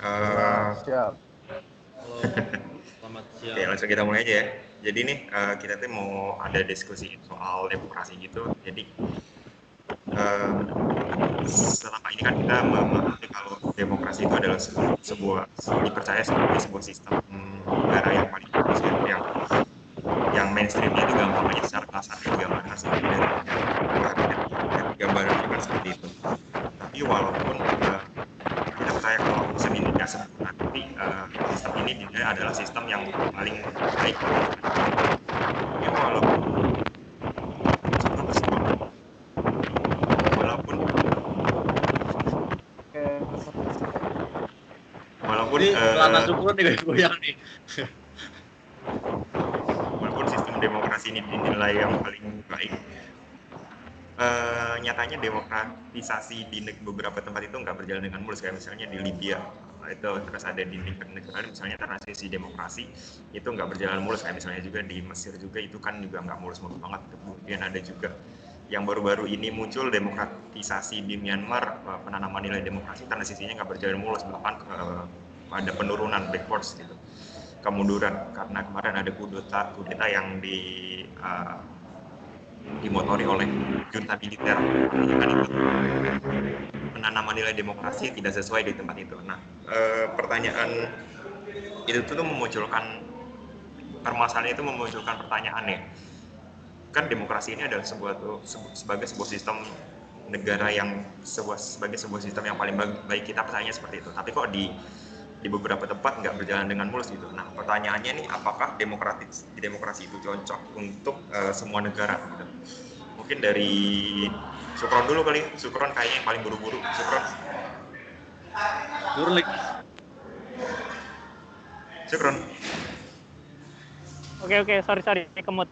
Siap. Halo, selamat Oke, siang. langsung kita mulai aja ya. Jadi nih kita tuh mau ada diskusi soal demokrasi gitu. Jadi selama ini kan kita memahami kalau demokrasi itu adalah sebuah dipercaya sebagai sebuah sistem negara yang paling bagus ya, yang mainstreamnya itu gampang aja secara kasar gambaran hasil dari gambarannya kan seperti itu. Tapi walaupun kita percaya kalau sistem ini tidak sempurna, tapi sistem ini dinilai adalah sistem yang paling baik. Ya walaupun walaupun walaupun Ini celana syukur nih goyang nih. walaupun sistem demokrasi ini dinilai yang paling baik, nyatanya demokratisasi di beberapa tempat itu nggak berjalan dengan mulus, kayak misalnya di Libya itu terus ada di negara misalnya transisi demokrasi itu nggak berjalan mulus, kayak misalnya juga di Mesir juga itu kan juga nggak mulus-mulus banget. Kemudian ada juga yang baru-baru ini muncul demokratisasi di Myanmar, penanaman nilai demokrasi transisinya nggak berjalan mulus, bahkan ada penurunan backwards gitu, kemunduran, karena kemarin ada kudeta yang dimotori oleh junta militer yang kan ikut menanam nilai demokrasi tidak sesuai di tempat itu. Nah, pertanyaan itu tuh memunculkan permasalahan, itu memunculkan pertanyaan ya. Kan demokrasi ini adalah sebagai sebuah sistem negara yang sebagai sebuah sistem yang paling baik, kita percayanya seperti itu. Tapi kok di beberapa tempat nggak berjalan dengan mulus gitu. Nah, pertanyaannya nih, apakah demokrasi itu cocok untuk semua negara gitu? Mungkin dari Sukron dulu kali. Sukron kayaknya yang paling buru-buru. Sukron. Sukron. Oke, sorry, kemut.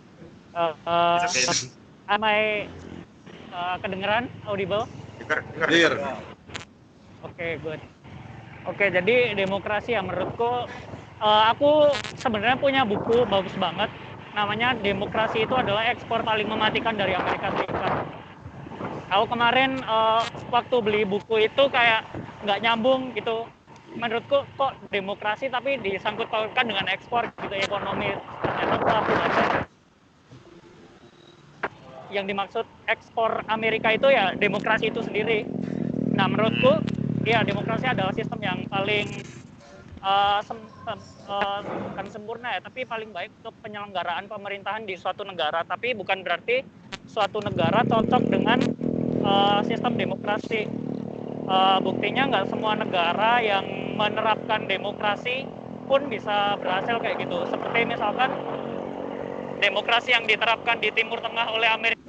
Am I kedengeran, audible? Dengar. Oke, good. Oke, jadi demokrasi ya menurutku, aku sebenarnya punya buku bagus banget, namanya Demokrasi itu adalah ekspor paling mematikan dari Amerika Serikat. Aku kemarin waktu beli buku itu kayak nggak nyambung gitu. Menurutku kok demokrasi tapi disangkut pautkan dengan ekspor gitu, ekonomi. Ternyata aku baca yang dimaksud ekspor Amerika itu ya demokrasi itu sendiri. Nah, menurutku ya demokrasi adalah sistem yang paling bukan sempurna ya, tapi paling baik untuk penyelenggaraan pemerintahan di suatu negara. Tapi bukan berarti suatu negara cocok dengan sistem demokrasi. Buktinya nggak semua negara yang menerapkan demokrasi pun bisa berhasil kayak gitu. Seperti misalkan demokrasi yang diterapkan di Timur Tengah oleh Amerika.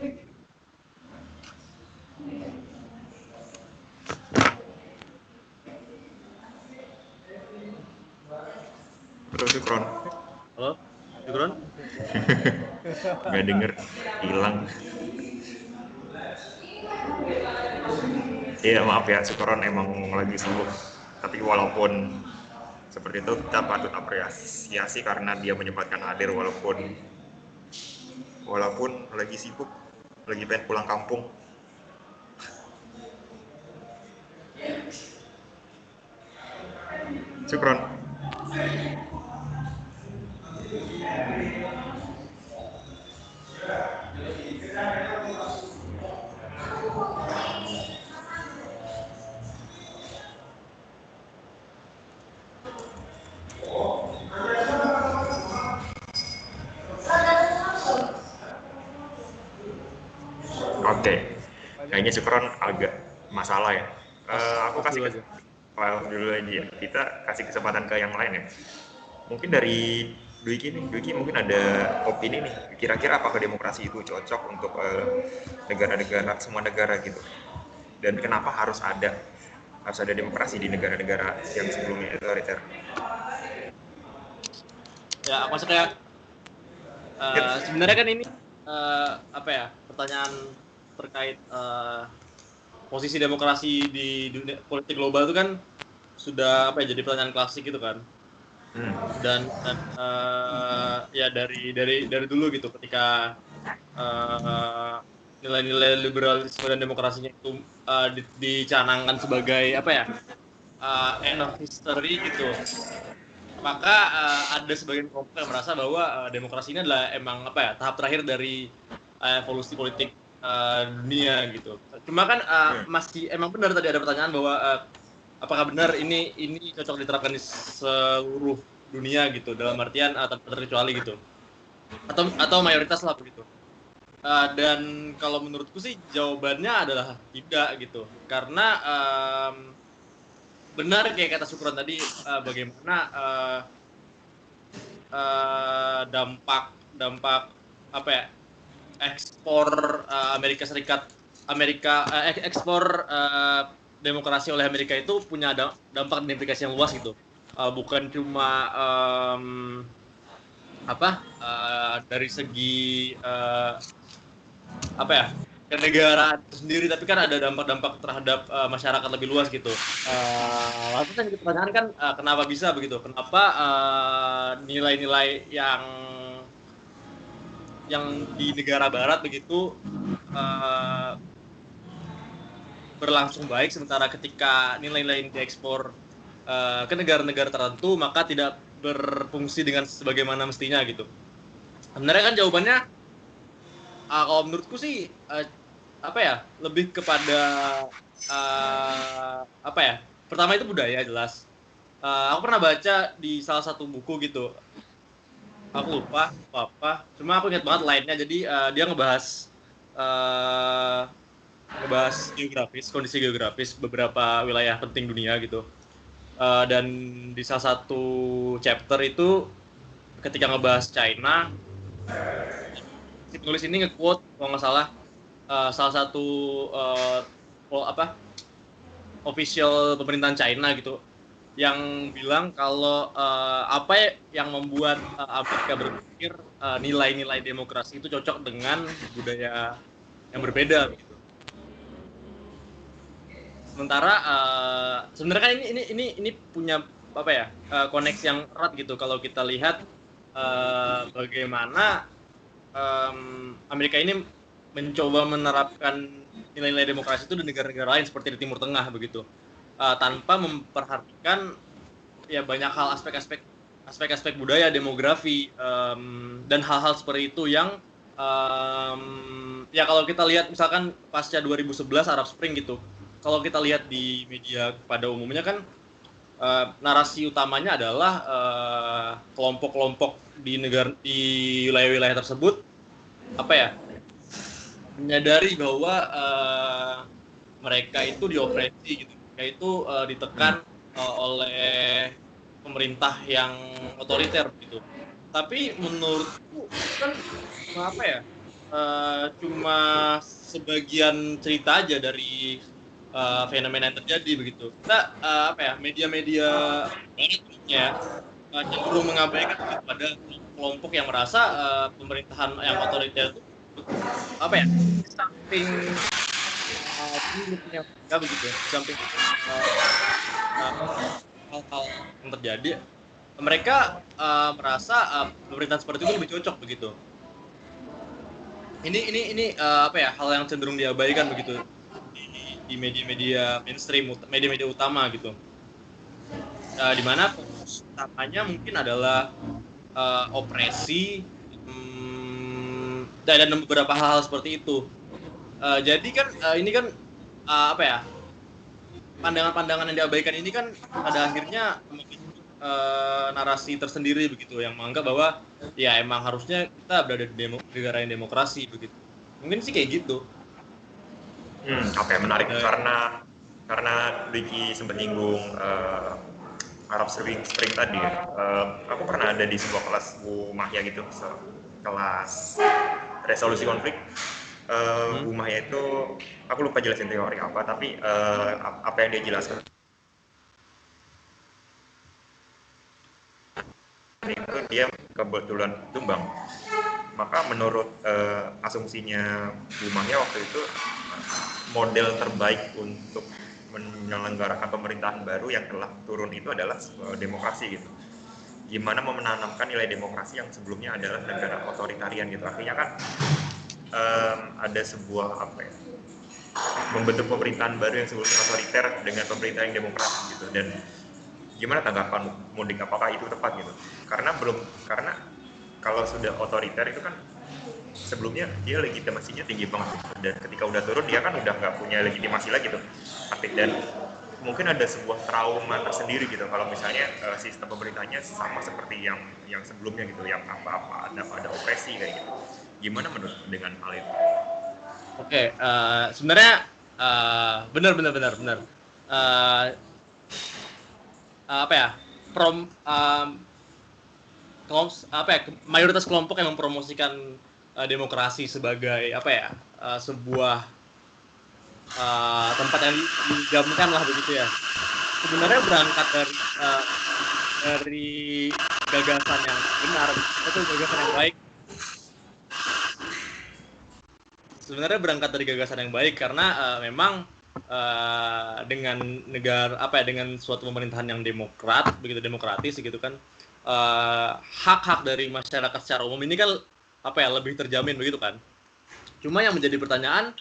Sukron. Halo, Sukron? Nggak denger, hilang. Iya, maaf ya, Sukron emang lagi sibuk. Tapi walaupun seperti itu, kita patut apresiasi karena dia menyempatkan hadir walaupun lagi sibuk, lagi pengen pulang kampung. Sukron. Oke, kayaknya Sukron agak masalah ya. Aku kasih dulu aja ya. Kita kasih kesempatan ke yang lain ya. Mungkin dari Dwiki nih, Dwiki mungkin ada opini nih. Kira-kira apakah demokrasi itu cocok untuk negara-negara, semua negara gitu? Dan kenapa harus ada demokrasi di negara-negara yang sebelumnya otoriter? Ya, maksudnya sebenarnya kan ini pertanyaan terkait posisi demokrasi di dunia politik global itu kan sudah jadi pertanyaan klasik gitu kan. Dan ya dari dulu gitu, ketika nilai-nilai liberalisme dan demokrasinya itu dicanangkan sebagai end of history gitu, maka ada sebagian kelompok yang merasa bahwa demokrasi ini adalah emang apa ya, tahap terakhir dari evolusi politik dunia gitu. Cuma kan masih emang benar tadi ada pertanyaan bahwa apakah benar ini cocok diterapkan di seluruh dunia gitu, dalam artian tanpa terkecuali gitu, atau mayoritas lah begitu. Dan kalau menurutku sih jawabannya adalah tidak gitu, karena benar kayak kata Syukron tadi, bagaimana dampak apa ya, ekspor ekspor demokrasi oleh Amerika itu punya dampak dan implikasi yang luas gitu. Bukan cuma dari segi apa ya, kenegaraan sendiri, tapi kan ada dampak-dampak terhadap masyarakat lebih luas gitu. Lalu yang pertanyaan kan kenapa bisa begitu? Kenapa nilai-nilai yang di negara barat begitu berlangsung baik, sementara ketika nilai-nilai ini diekspor ke negara-negara tertentu maka tidak berfungsi dengan sebagaimana mestinya gitu. Sebenarnya kan jawabannya kalau menurutku sih lebih kepada pertama itu budaya jelas. Aku pernah baca di salah satu buku gitu, aku lupa apa, cuma aku ingat banget lainnya. Jadi dia ngebahas kondisi geografis beberapa wilayah penting dunia gitu. Dan di salah satu chapter itu ketika ngebahas China, si penulis ini nge-quote kalau nggak salah salah satu official pemerintahan China gitu, yang bilang kalau apa yang membuat Amerika berpikir nilai-nilai demokrasi itu cocok dengan budaya yang berbeda gitu. Sementara sebenarnya kan ini punya koneksi yang erat gitu kalau kita lihat bagaimana Amerika ini mencoba menerapkan nilai-nilai demokrasi itu di negara-negara lain seperti di Timur Tengah begitu, tanpa memperhatikan ya banyak hal, aspek-aspek budaya, demografi, dan hal-hal seperti itu yang ya kalau kita lihat misalkan pasca 2011 Arab Spring gitu, kalau kita lihat di media pada umumnya kan narasi utamanya adalah kelompok-kelompok di wilayah-wilayah tersebut menyadari bahwa mereka itu diopresi gitu, mereka itu ditekan oleh pemerintah yang otoriter gitu. Tapi menurutku kan cuma sebagian cerita aja dari fenomena yang terjadi begitu. Kita media-media baratnya cenderung mengabaikan pada kelompok yang merasa pemerintahan yang otoriter itu samping begitu, samping hal-hal yang terjadi, mereka merasa pemerintahan seperti itu lebih cocok begitu. Ini hal yang cenderung diabaikan begitu di media-media mainstream, media-media utama gitu, di mana fokus utamanya mungkin adalah opresi dan beberapa hal seperti itu. Jadi kan ini kan pandangan-pandangan yang diabaikan ini kan pada akhirnya narasi tersendiri begitu, yang menganggap bahwa ya emang harusnya kita berada di negara yang demokrasi begitu. Mungkin sih kayak gitu. Oke, menarik. Karena Ricky sempat nyinggung Arab Spring tadi. Aku pernah ada di sebuah kelas Bu Mahya gitu, kelas resolusi konflik. Bu Mahya itu, aku lupa jelasin teori apa, tapi apa yang dia jelaskan itu dia kebetulan tumbang. Maka menurut asumsinya Bu Mahya waktu itu, model terbaik untuk menyelenggarakan pemerintahan baru yang telah turun itu adalah demokrasi gitu. Gimana menanamkan nilai demokrasi yang sebelumnya adalah negara otoritarian gitu. Artinya kan ada sebuah membentuk pemerintahan baru yang sebelumnya otoriter dengan pemerintah yang demokratis gitu. Dan gimana tanggapan Mudik, apakah itu tepat gitu? Karena kalau sudah otoriter itu kan sebelumnya dia legitimasinya tinggi banget gitu. Dan ketika udah turun dia kan udah nggak punya legitimasi lagi tuh. Dan mungkin ada sebuah trauma tersendiri gitu kalau misalnya sistem pemerintahnya sama seperti yang sebelumnya gitu, yang apa-apa ada opresi kayak gitu. Gimana menurut dengan hal itu? Oke, sebenarnya benar. Apa ya? Mayoritas kelompok yang mempromosikan demokrasi sebagai apa ya? Sebuah tempat yang dijaminkan lah begitu ya. Sebenarnya berangkat dari gagasan yang benar, itu gagasan yang baik. Sebenarnya berangkat dari gagasan yang baik karena memang dengan suatu pemerintahan yang demokratis gitu kan, hak-hak dari masyarakat secara umum ini kan lebih terjamin begitu kan. Cuma yang menjadi pertanyaan,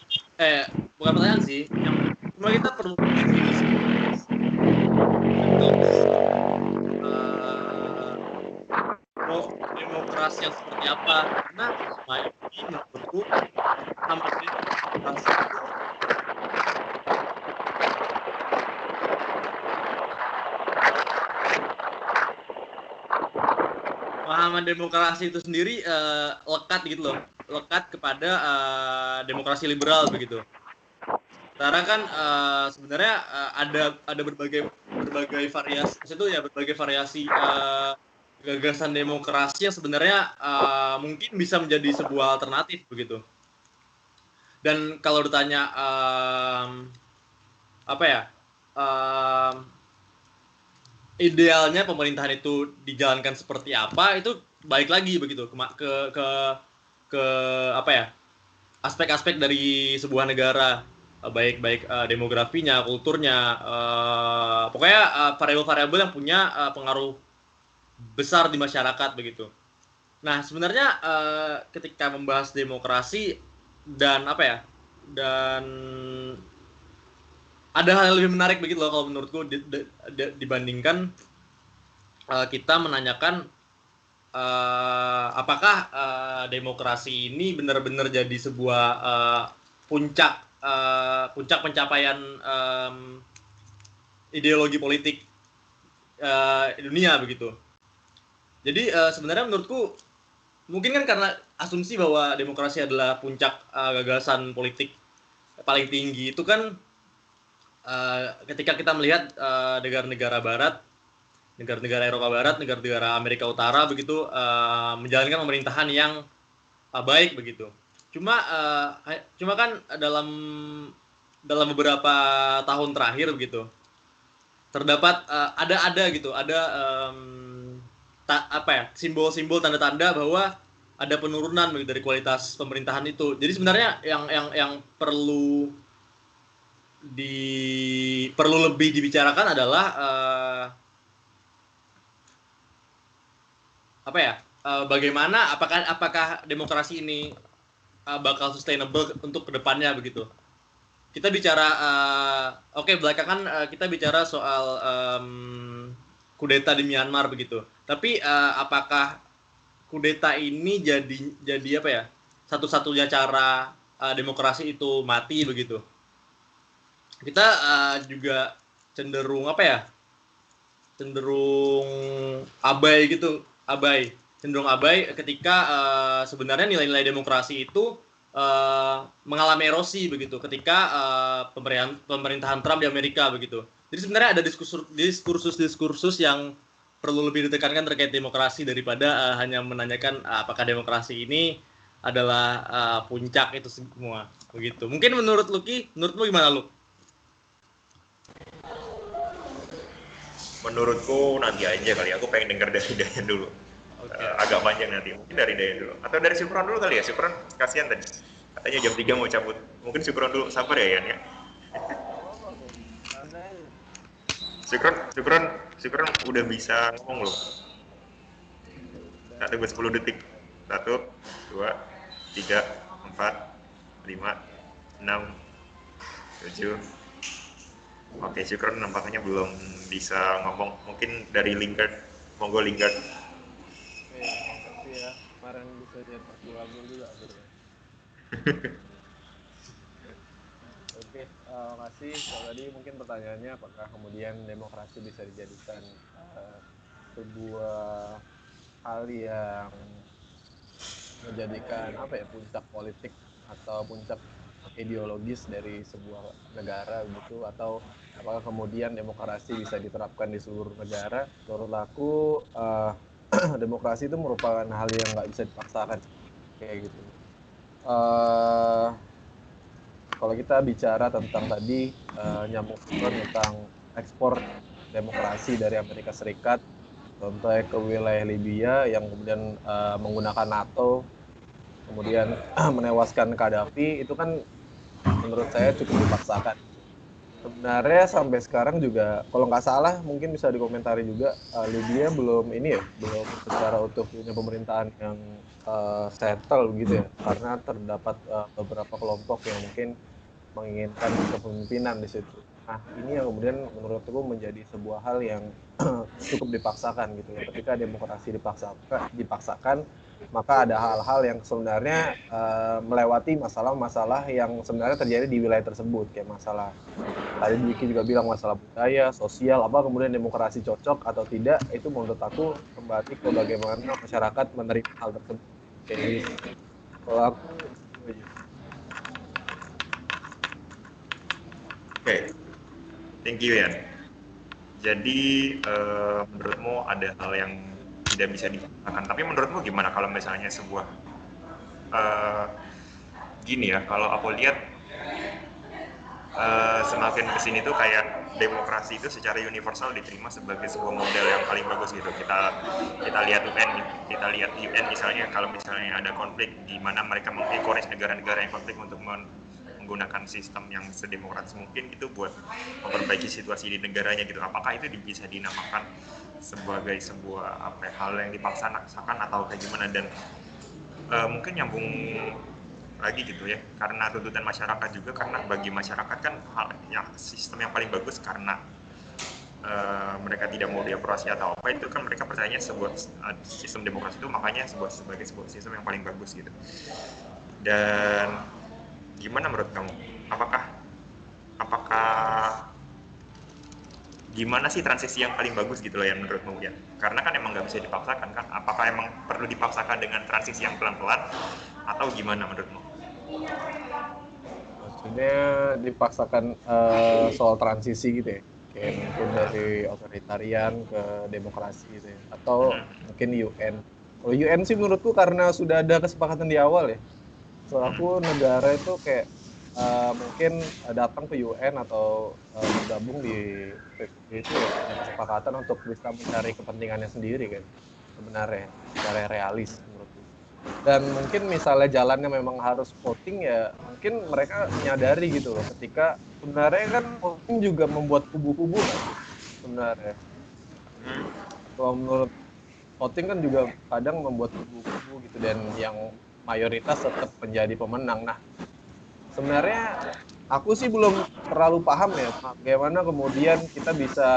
bukan pertanyaan sih, yang cuma kita perlu definisi untuk demokrasi yang seperti apa. Karena ini menurutku hampir demokrasi itu pemahaman demokrasi itu sendiri lekat kepada demokrasi liberal begitu. Karena kan sebenarnya ada berbagai variasi itu ya, berbagai variasi gagasan demokrasi yang sebenarnya mungkin bisa menjadi sebuah alternatif begitu. Dan kalau ditanya idealnya pemerintahan itu dijalankan seperti apa, itu balik lagi begitu ke aspek-aspek dari sebuah negara, baik demografinya, kulturnya, pokoknya variabel-variabel yang punya pengaruh besar di masyarakat begitu. Nah sebenarnya ketika membahas demokrasi dan dan ada hal yang lebih menarik begitu loh kalau menurutku dibandingkan kita menanyakan apakah demokrasi ini benar-benar jadi sebuah puncak pencapaian ideologi politik dunia begitu. Jadi sebenarnya menurutku mungkin kan karena asumsi bahwa demokrasi adalah puncak gagasan politik paling tinggi itu kan, ketika kita melihat negara-negara Barat, negara-negara Eropa Barat, negara-negara Amerika Utara begitu menjalankan pemerintahan yang baik begitu. Cuma kan dalam beberapa tahun terakhir begitu terdapat simbol-simbol tanda-tanda bahwa ada penurunan dari kualitas pemerintahan itu. Jadi sebenarnya yang perlu lebih dibicarakan adalah bagaimana apakah demokrasi ini bakal sustainable untuk kedepannya begitu. Kita bicara belakangan kita bicara soal kudeta di Myanmar begitu. Tapi apakah kudeta ini jadi satu-satunya cara demokrasi itu mati begitu? Kita juga cenderung cenderung abai ketika sebenarnya nilai-nilai demokrasi itu mengalami erosi begitu ketika pemerintahan Trump di Amerika begitu. Jadi sebenarnya ada diskursus yang perlu lebih ditekankan terkait demokrasi daripada hanya menanyakan apakah demokrasi ini adalah puncak itu semua begitu. Mungkin menurut lu gimana lu? Menurutku nanti aja kali, aku pengen dengar dari Dayan dulu. Okay. Agak panjang nanti, mungkin dari Dayan dulu atau dari Syukron dulu kali ya. Syukron kasihan tadi katanya jam 3 mau cabut, mungkin Syukron dulu, sabar ya Yan ya. Syukron udah bisa ngomong loh. Tunggu 10 detik. 1, 2, 3, 4, 5, 6, Setuju. Oke, Syukron nampaknya belum bisa ngomong. Mungkin dari Lingard, monggo Lingard. Makasih ya. Kemarin bisa cetak 2 gol juga akhirnya. Oke, makasih. Kalau tadi mungkin pertanyaannya apakah kemudian demokrasi bisa dijadikan sebuah hal yang menjadikan puncak politik atau puncak ideologis dari sebuah negara gitu, atau apakah kemudian demokrasi bisa diterapkan di seluruh negara? Menurut aku demokrasi itu merupakan hal yang nggak bisa dipaksakan kayak gitu. Kalau kita bicara tentang tadi nyambung tentang ekspor demokrasi dari Amerika Serikat, contohnya ke wilayah Libya yang kemudian menggunakan NATO, kemudian menewaskan Gaddafi, itu kan menurut saya cukup dipaksakan. Sebenarnya sampai sekarang juga, kalau nggak salah mungkin bisa dikomentari juga, Libya belum secara utuh punya pemerintahan yang settle gitu ya, karena terdapat beberapa kelompok yang mungkin menginginkan kepemimpinan di situ. Nah, ini yang kemudian menurutku menjadi sebuah hal yang cukup dipaksakan gitu ya. Ketika demokrasi dipaksakan, maka ada hal-hal yang sebenarnya melewati masalah-masalah yang sebenarnya terjadi di wilayah tersebut, kayak masalah tadi Diki juga bilang masalah budaya, sosial, apa kemudian demokrasi cocok atau tidak, itu menurut aku kembali ke bagaimana masyarakat menerima hal tersebut. Kayak gitu. Kalau aku Oke, thank you ya. Jadi menurutmu ada hal yang tidak bisa dipaksakan, tapi menurutmu gimana kalau misalnya sebuah gini ya, kalau aku lihat semakin kesini tuh kayak demokrasi itu secara universal diterima sebagai sebuah model yang paling bagus gitu. Kita lihat UN misalnya, kalau misalnya ada konflik di mana mereka mengencourage negara-negara yang konflik untuk menggunakan sistem yang sedemokratis mungkin gitu buat memperbaiki situasi di negaranya gitu. Apakah itu bisa dinamakan sebagai sebuah hal yang dipaksakan atau kayak gimana? Dan mungkin nyambung lagi gitu ya, karena tuntutan masyarakat juga, karena bagi masyarakat kan sistem yang paling bagus karena mereka tidak mau diapresi atau apa, itu kan mereka percayanya sebuah sistem demokrasi itu makanya sebagai sebuah sistem yang paling bagus gitu. Dan gimana menurut kamu? Apakah gimana sih transisi yang paling bagus gitu loh ya menurutmu ya? Karena kan emang nggak bisa dipaksakan kan? Apakah emang perlu dipaksakan dengan transisi yang pelan-pelan atau gimana menurutmu? Maksudnya dipaksakan soal transisi gitu ya? Kayak mungkin dari otoritarian ke demokrasi gitu ya? Atau mungkin UN. Kalau UN sih menurutku karena sudah ada kesepakatan di awal ya. Soal aku negara itu kayak mungkin datang ke UN atau bergabung di PBB itu ya punya kesepakatan untuk bisa mencari kepentingannya sendiri kan sebenarnya, secara realis menurutku. Dan mungkin misalnya jalannya memang harus voting ya, mungkin mereka menyadari gitu loh, ketika sebenarnya kan voting juga membuat kubu-kubu kan sebenarnya. Kalau menurut voting kan juga kadang membuat kubu-kubu gitu, dan yang mayoritas tetap menjadi pemenang. Nah, sebenarnya aku sih belum terlalu paham ya bagaimana kemudian kita bisa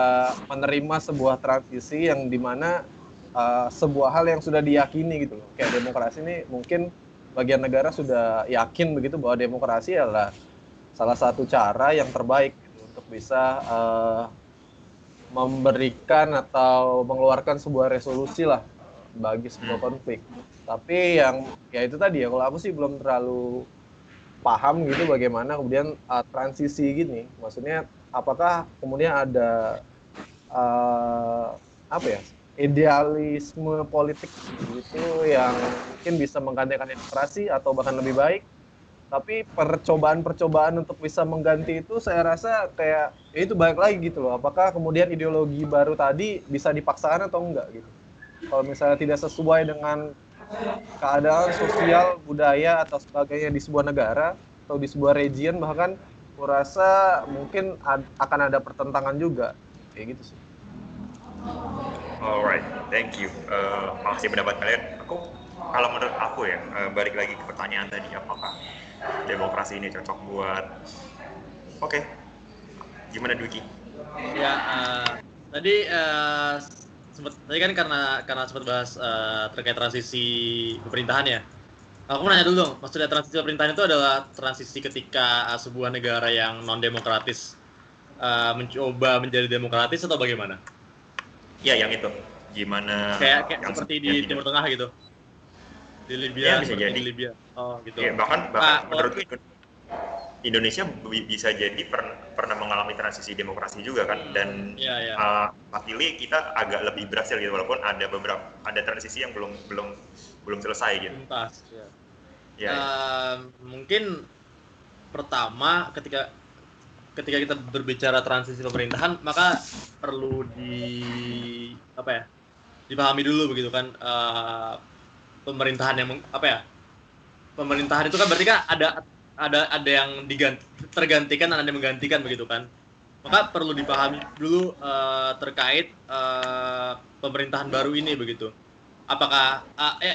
menerima sebuah transisi yang dimana sebuah hal yang sudah diyakini gitu loh. Kayak demokrasi ini mungkin bagian negara sudah yakin begitu bahwa demokrasi adalah salah satu cara yang terbaik gitu, untuk bisa memberikan atau mengeluarkan sebuah resolusi lah bagi sebuah konflik. Tapi yang ya itu tadi ya, kalau aku sih belum terlalu paham gitu bagaimana kemudian transisi gini. Maksudnya apakah kemudian ada idealisme politik gitu yang mungkin bisa menggantikan demokrasi atau bahkan lebih baik. Tapi percobaan-percobaan untuk bisa mengganti itu saya rasa kayak ya itu balik lagi gitu loh. Apakah kemudian ideologi baru tadi bisa dipaksakan atau enggak gitu. Kalau misalnya tidak sesuai dengan keadaan sosial, budaya atau sebagainya di sebuah negara atau di sebuah region, bahkan aku rasa mungkin akan ada pertentangan juga kayak gitu sih. Alright, thank you. Makasih pendapat kalian. Kalau menurut aku ya, balik lagi ke pertanyaan tadi, apakah demokrasi ini cocok buat Oke. Gimana Dwiki? Ya, tadi tadi kan karena sempat bahas terkait transisi pemerintahan ya. Aku mau nanya dulu dong, maksudnya transisi pemerintahan itu adalah transisi ketika sebuah negara yang non demokratis mencoba menjadi demokratis atau bagaimana? Ya, yang itu. Gimana? Kayak yang seperti di tidak? Timur Tengah gitu, di Libya, Ya, bisa seperti jadi. di Libya. Oh gitu. Ya, bahkan Nah, menurut Indonesia bisa jadi pernah mengalami transisi demokrasi juga kan, dan Iya. luckily kita agak lebih berhasil gitu, walaupun ada transisi yang belum selesai gitu. tuntas. Ya. Ya, ya. Mungkin pertama ketika kita berbicara transisi pemerintahan, maka perlu dipahami dulu begitu kan, pemerintahan yang pemerintahan itu kan berarti kan ada yang tergantikan dan ada yang menggantikan begitu kan. Maka perlu dipahami dulu terkait pemerintahan baru ini begitu. Apakah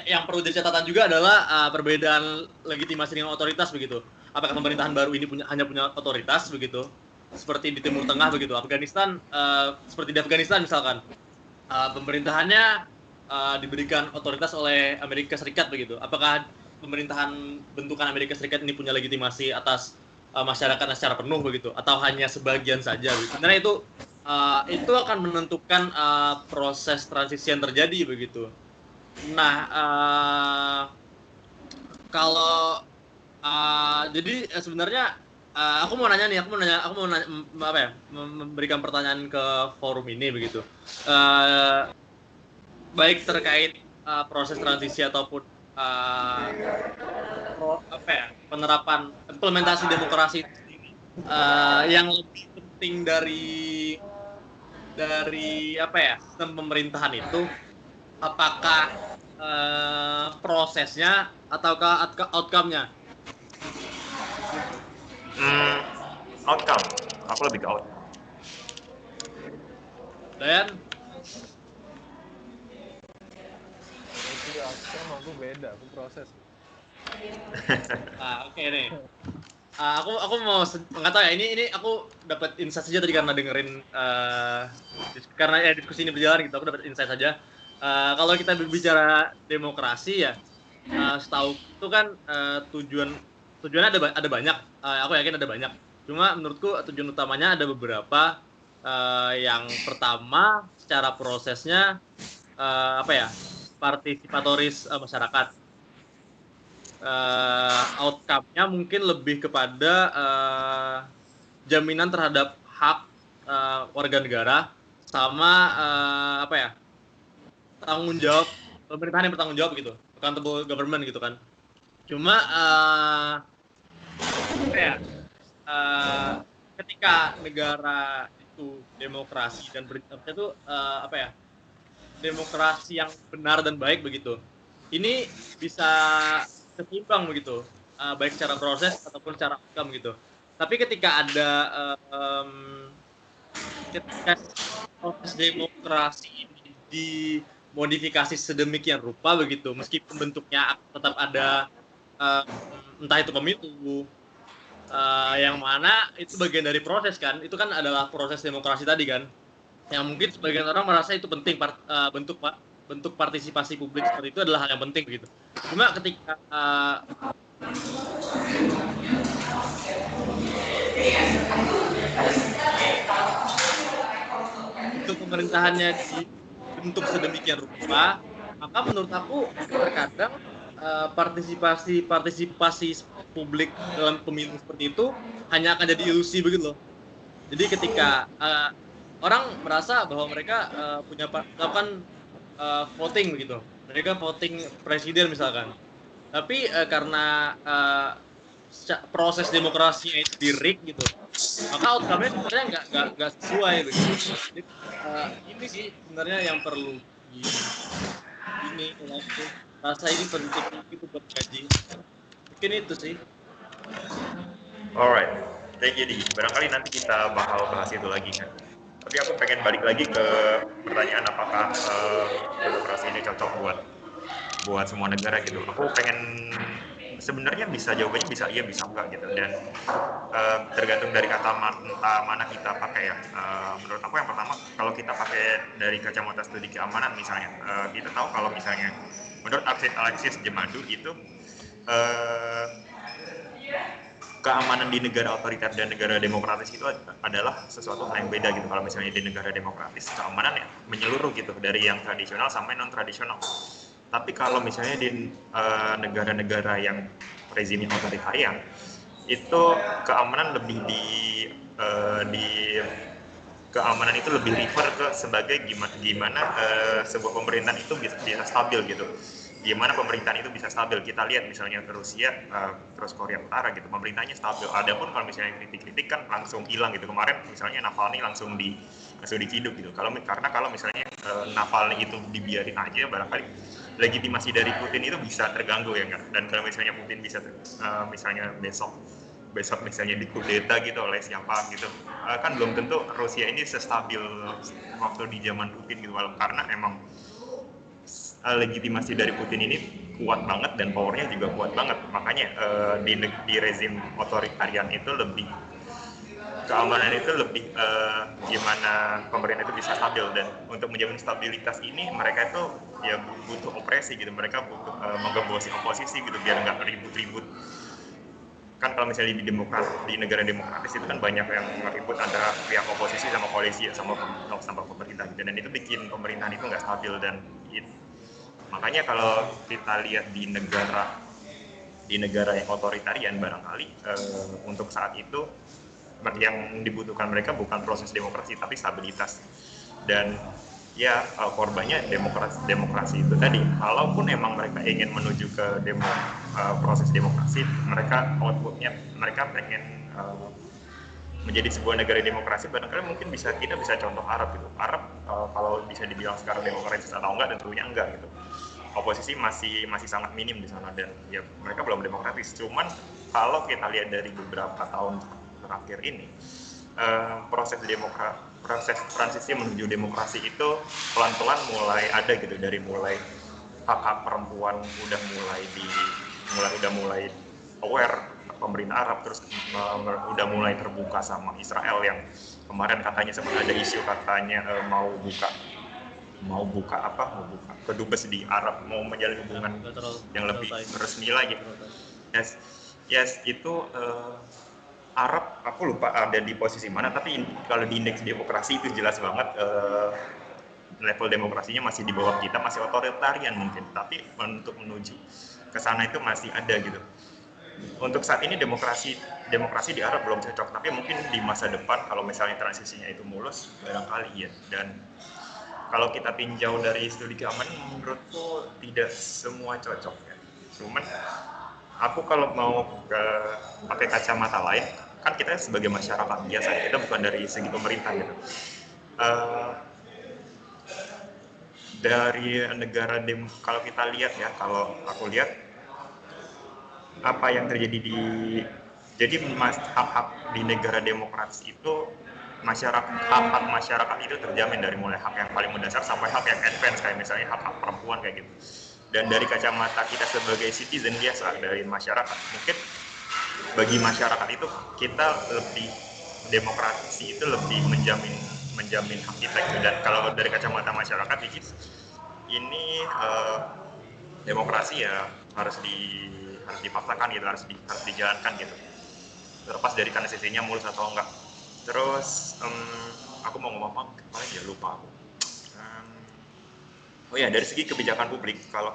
yang perlu jadi catatan juga adalah perbedaan legitimasi dengan otoritas begitu. Apakah pemerintahan baru ini hanya punya otoritas begitu, seperti di Timur Tengah begitu. Afghanistan, seperti di Afghanistan misalkan, pemerintahannya diberikan otoritas oleh Amerika Serikat begitu. Apakah pemerintahan bentukan Amerika Serikat ini punya legitimasi atas masyarakatnya secara penuh begitu, atau hanya sebagian saja begitu. Sebenarnya itu akan menentukan proses transisi yang terjadi begitu. Nah, kalau jadi sebenarnya aku mau nanya, memberikan pertanyaan ke forum ini begitu. Baik terkait proses transisi ataupun penerapan implementasi demokrasi yang lebih penting dari sistem pemerintahan itu, apakah prosesnya ataukah outcome-nya? Outcome. Aku lebih ke outcome. Dan Itu outcome aku beda, aku proses. Oke nih. Aku mau nggak tahu ya, ini aku dapat insight saja tadi karena dengerin karena diskusi ini berjalan gitu, aku dapat insight saja. Kalau kita berbicara demokrasi ya, setahu itu kan tujuannya ada banyak. Aku yakin ada banyak. Cuma menurutku tujuan utamanya ada beberapa. Yang pertama, secara prosesnya partisipatoris masyarakat. Outcome-nya mungkin lebih kepada jaminan terhadap hak warga negara sama tanggung jawab pemerintahan yang bertanggung jawab gitu, accountable government gitu kan. Cuma ketika negara itu demokrasi dan itu demokrasi yang benar dan baik begitu, ini bisa seimbang begitu, baik secara proses ataupun secara outcome gitu. Tapi ketika ada ketika proses demokrasi ini dimodifikasi sedemikian rupa begitu, meskipun bentuknya tetap ada entah itu pemilu, yang mana itu bagian dari proses kan, itu kan adalah proses demokrasi tadi kan, yang mungkin sebagian orang merasa itu penting, bentuk partisipasi publik seperti itu adalah hal yang penting begitu. Cuma ketika untuk pemerintahannya dibentuk sedemikian rupa, maka menurut aku terkadang partisipasi publik dalam pemilu seperti itu hanya akan jadi ilusi begitu loh. Jadi ketika orang merasa bahwa mereka melakukan voting begitu, mereka voting presiden misalkan, tapi karena proses demokrasinya itu di-rig gitu, maka outcome-nya sebenarnya nggak sesuai begitu. Jadi, ini sih sebenarnya yang perlu rasa ini penting itu buat kaji. Mungkin itu sih. Alright, thank you Di. Barangkali nanti kita bakal bahas itu lagi kan. Tapi aku pengen balik lagi ke pertanyaan apakah demokrasi ini cocok buat semua negara gitu. Aku pengen sebenarnya bisa, jawabannya bisa iya bisa enggak gitu, dan tergantung dari kata mana kita pakai ya. Menurut aku yang pertama, kalau kita pakai dari kacamata studi keamanan misalnya, kita tahu kalau misalnya menurut Alexis Jemadu itu keamanan di negara otoriter dan negara demokratis itu adalah sesuatu hal yang beda gitu. Kalau misalnya di negara demokratis, keamanan ya menyeluruh gitu, dari yang tradisional sampai non tradisional. Tapi kalau misalnya di negara-negara yang rezimnya otoritarian, itu keamanan lebih di keamanan itu lebih refer ke sebagai gimana sebuah pemerintahan itu bisa stabil gitu. Gimana pemerintahan itu bisa stabil. Kita lihat misalnya ke Rusia, terus Korea Utara gitu, pemerintahnya stabil. Adapun kalau misalnya kritik-kritik kan langsung hilang gitu. Kemarin misalnya Navalny langsung diciduk gitu. Karena kalau misalnya Navalny itu dibiarin aja, barangkali legitimasi dari Putin itu bisa terganggu ya kan. Dan kalau misalnya Putin bisa misalnya besok misalnya dikudeta gitu oleh siapa gitu, kan belum tentu Rusia ini sestabil waktu di zaman Putin gitu, karena emang legitimasi dari Putin ini kuat banget dan powernya juga kuat banget. Makanya di rezim otoritarian itu lebih keamanan itu lebih gimana pemerintah itu bisa stabil, dan untuk menjamin stabilitas ini mereka itu ya butuh opresi gitu, mereka butuh menggembosi oposisi gitu biar nggak ribut-ribut. Kan kalau misalnya di negara demokratis itu kan banyak yang ribut antara pihak oposisi sama koalisi sama pemerintah gitu, dan itu bikin pemerintahan itu nggak stabil. Dan makanya kalau kita lihat di negara yang otoritarian, barangkali untuk saat itu yang dibutuhkan mereka bukan proses demokrasi tapi stabilitas. Dan ya korbannya demokrasi itu tadi. Walaupun emang mereka ingin menuju ke proses demokrasi, mereka outputnya mereka pengen menjadi sebuah negara demokrasi. Barangkali mungkin kita bisa contoh Arab gitu. Arab kalau bisa dibilang sekarang demokratis atau enggak, tentunya enggak gitu. Oposisi masih sangat minim di sana, dan ya mereka belum demokratis. Cuman kalau kita lihat dari beberapa tahun terakhir ini, proses transisi menuju demokrasi itu pelan-pelan mulai ada gitu, dari mulai hak-hak perempuan udah mulai aware pemerintah Arab, terus udah mulai terbuka sama Israel yang kemarin katanya sempat ada isu katanya mau buka kedubes di Arab, mau menjalin hubungan yang lebih resmi lagi. Yes itu Arab, aku lupa ada di posisi mana, tapi kalau di indeks demokrasi itu jelas banget level demokrasinya masih di bawah kita, masih otoritarian mungkin, tapi untuk menuju ke sana itu masih ada gitu. Untuk saat ini demokrasi di Arab belum cocok, tapi mungkin di masa depan kalau misalnya transisinya itu mulus, barangkali ya. Dan kalau kita tinjau dari studi keamanan, menurutku tidak semua cocok ya. Cuman aku kalau mau pakai kacamata lain, kan kita sebagai masyarakat biasa, kita bukan dari segi pemerintah gitu. Dari negara kalau kita lihat ya, kalau aku lihat apa yang terjadi jadi hak-hak di negara demokratis itu, hak-hak masyarakat itu terjamin dari mulai hak yang paling mendasar sampai hak yang advance, kayak misalnya hak-hak perempuan kayak gitu. Dan dari kacamata kita sebagai citizen biasa dari masyarakat, mungkin bagi masyarakat itu kita lebih demokrasi itu lebih menjamin hak kita gitu. Dan kalau dari kacamata masyarakat ini demokrasi ya harus dipaksakan gitu, harus dijalankan gitu, terlepas dari transisinya mulus atau enggak. Terus aku mau ngomong apa paling ya lupa aku. Oh ya, dari segi kebijakan publik, kalau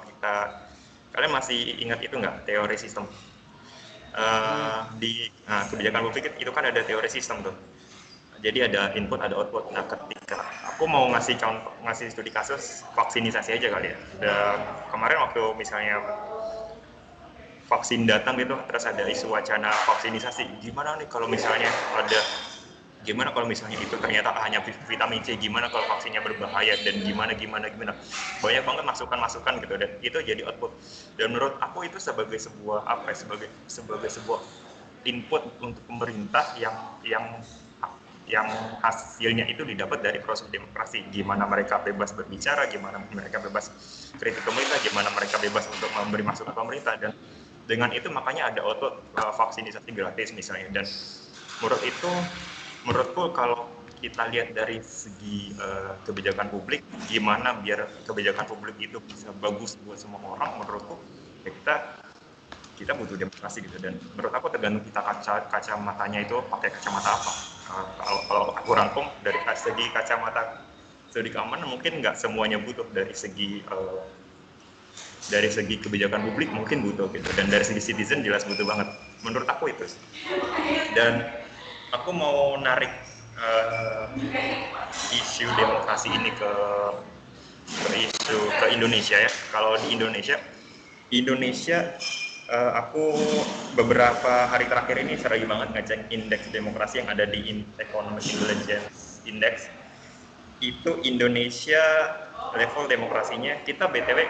kalian masih ingat itu nggak, teori sistem? Di kebijakan publik itu kan ada teori sistem tuh. Jadi ada input, ada output. Nah, ketika aku mau ngasih studi kasus vaksinisasi aja kali ya. Kemarin waktu misalnya vaksin datang gitu, terus ada isu wacana vaksinisasi. Gimana nih kalau misalnya itu ternyata hanya vitamin C, gimana kalau vaksinnya berbahaya, dan gimana. Banyak banget masukan gitu, dan itu jadi output. Dan menurut aku itu sebagai sebuah input untuk pemerintah yang hasilnya itu didapat dari proses demokrasi. Gimana mereka bebas berbicara, gimana mereka bebas kritik pemerintah, gimana mereka bebas untuk memberi masukan pemerintah. Dan dengan itu makanya ada vaksinisasi gratis misalnya. Dan menurutku kalau kita lihat dari segi kebijakan publik, gimana biar kebijakan publik itu bisa bagus buat semua orang, menurutku ya kita butuh demokrasi gitu. Dan menurut aku tergantung kita kacamatanya itu pakai kacamata apa. Kalau aku rangkum dari segi kacamata studi keamanan, mungkin nggak semuanya butuh. Dari segi kebijakan publik mungkin butuh gitu, dan dari segi citizen jelas butuh banget. Menurut aku itu. Dan aku mau narik isu demokrasi ini ke Indonesia ya. Kalau di Indonesia aku beberapa hari terakhir ini sering banget ngecek indeks demokrasi yang ada di Economic Intelligence Index. Itu Indonesia level demokrasinya, kita BTW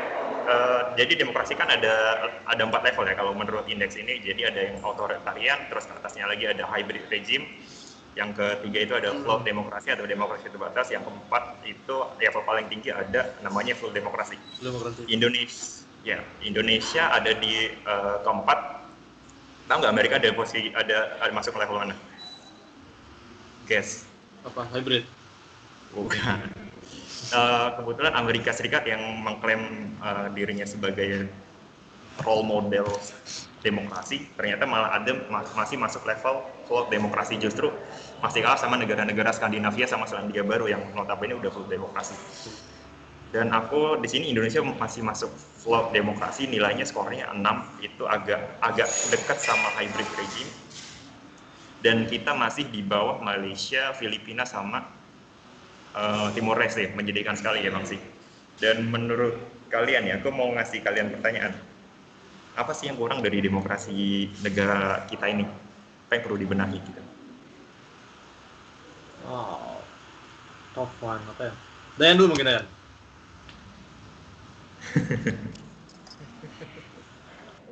jadi demokrasi kan ada 4 level ya kalau menurut indeks ini. Jadi ada yang authoritarian, terus atasnya lagi ada hybrid regime, yang ketiga itu ada flow demokrasi atau demokrasi terbatas, yang keempat itu level paling tinggi ada namanya full demokrasi. Indonesia ada di keempat. Tahu nggak Amerika ada posisi ada masuk ke level mana? Guess. Apa? Hybrid? Bukan. Kebetulan Amerika Serikat yang mengklaim dirinya sebagai role model demokrasi, ternyata malah masih masuk level full demokrasi, justru masih kalah sama negara-negara Skandinavia sama Selandia Baru yang notabene udah full demokrasi. Dan aku di sini Indonesia masih masuk full demokrasi, nilainya skornya 6, itu agak dekat sama hybrid regime. Dan kita masih di bawah Malaysia, Filipina sama Timor Leste, menjadikan sekali ya Bang sih. Dan menurut kalian ya, aku mau ngasih kalian pertanyaan. Apa sih yang kurang dari demokrasi negara kita ini? Apa yang perlu dibenahi gitu? Wow, tough one, apa ya? Dayan dulu mungkin, Dayan.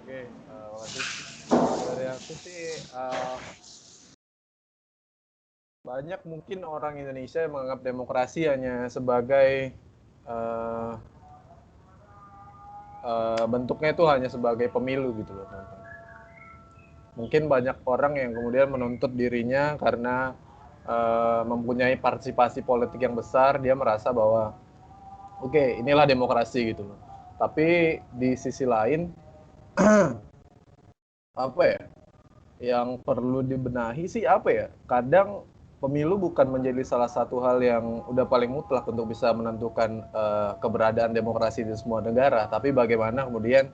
Oke, makasih. Dari aku sih banyak mungkin orang Indonesia yang menganggap demokrasi hanya sebagai bentuknya itu hanya sebagai pemilu gitu loh, teman-teman. Mungkin banyak orang yang kemudian menuntut dirinya karena mempunyai partisipasi politik yang besar, dia merasa bahwa oke, inilah demokrasi gitu loh. Tapi di sisi lain apa ya? Yang perlu dibenahi sih apa ya? Kadang pemilu bukan menjadi salah satu hal yang udah paling mutlak untuk bisa menentukan keberadaan demokrasi di semua negara, tapi bagaimana kemudian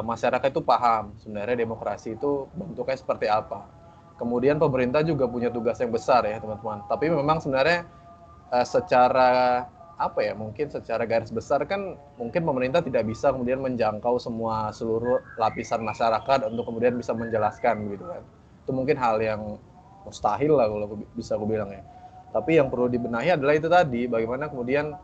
masyarakat itu paham sebenarnya demokrasi itu bentuknya seperti apa. Kemudian pemerintah juga punya tugas yang besar ya teman-teman. Tapi memang sebenarnya secara apa ya, mungkin secara garis besar kan mungkin pemerintah tidak bisa kemudian menjangkau seluruh lapisan masyarakat untuk kemudian bisa menjelaskan gitu kan. Itu mungkin hal yang mustahil lah kalau bisa aku bilang ya. Tapi yang perlu dibenahi adalah itu tadi, bagaimana kemudian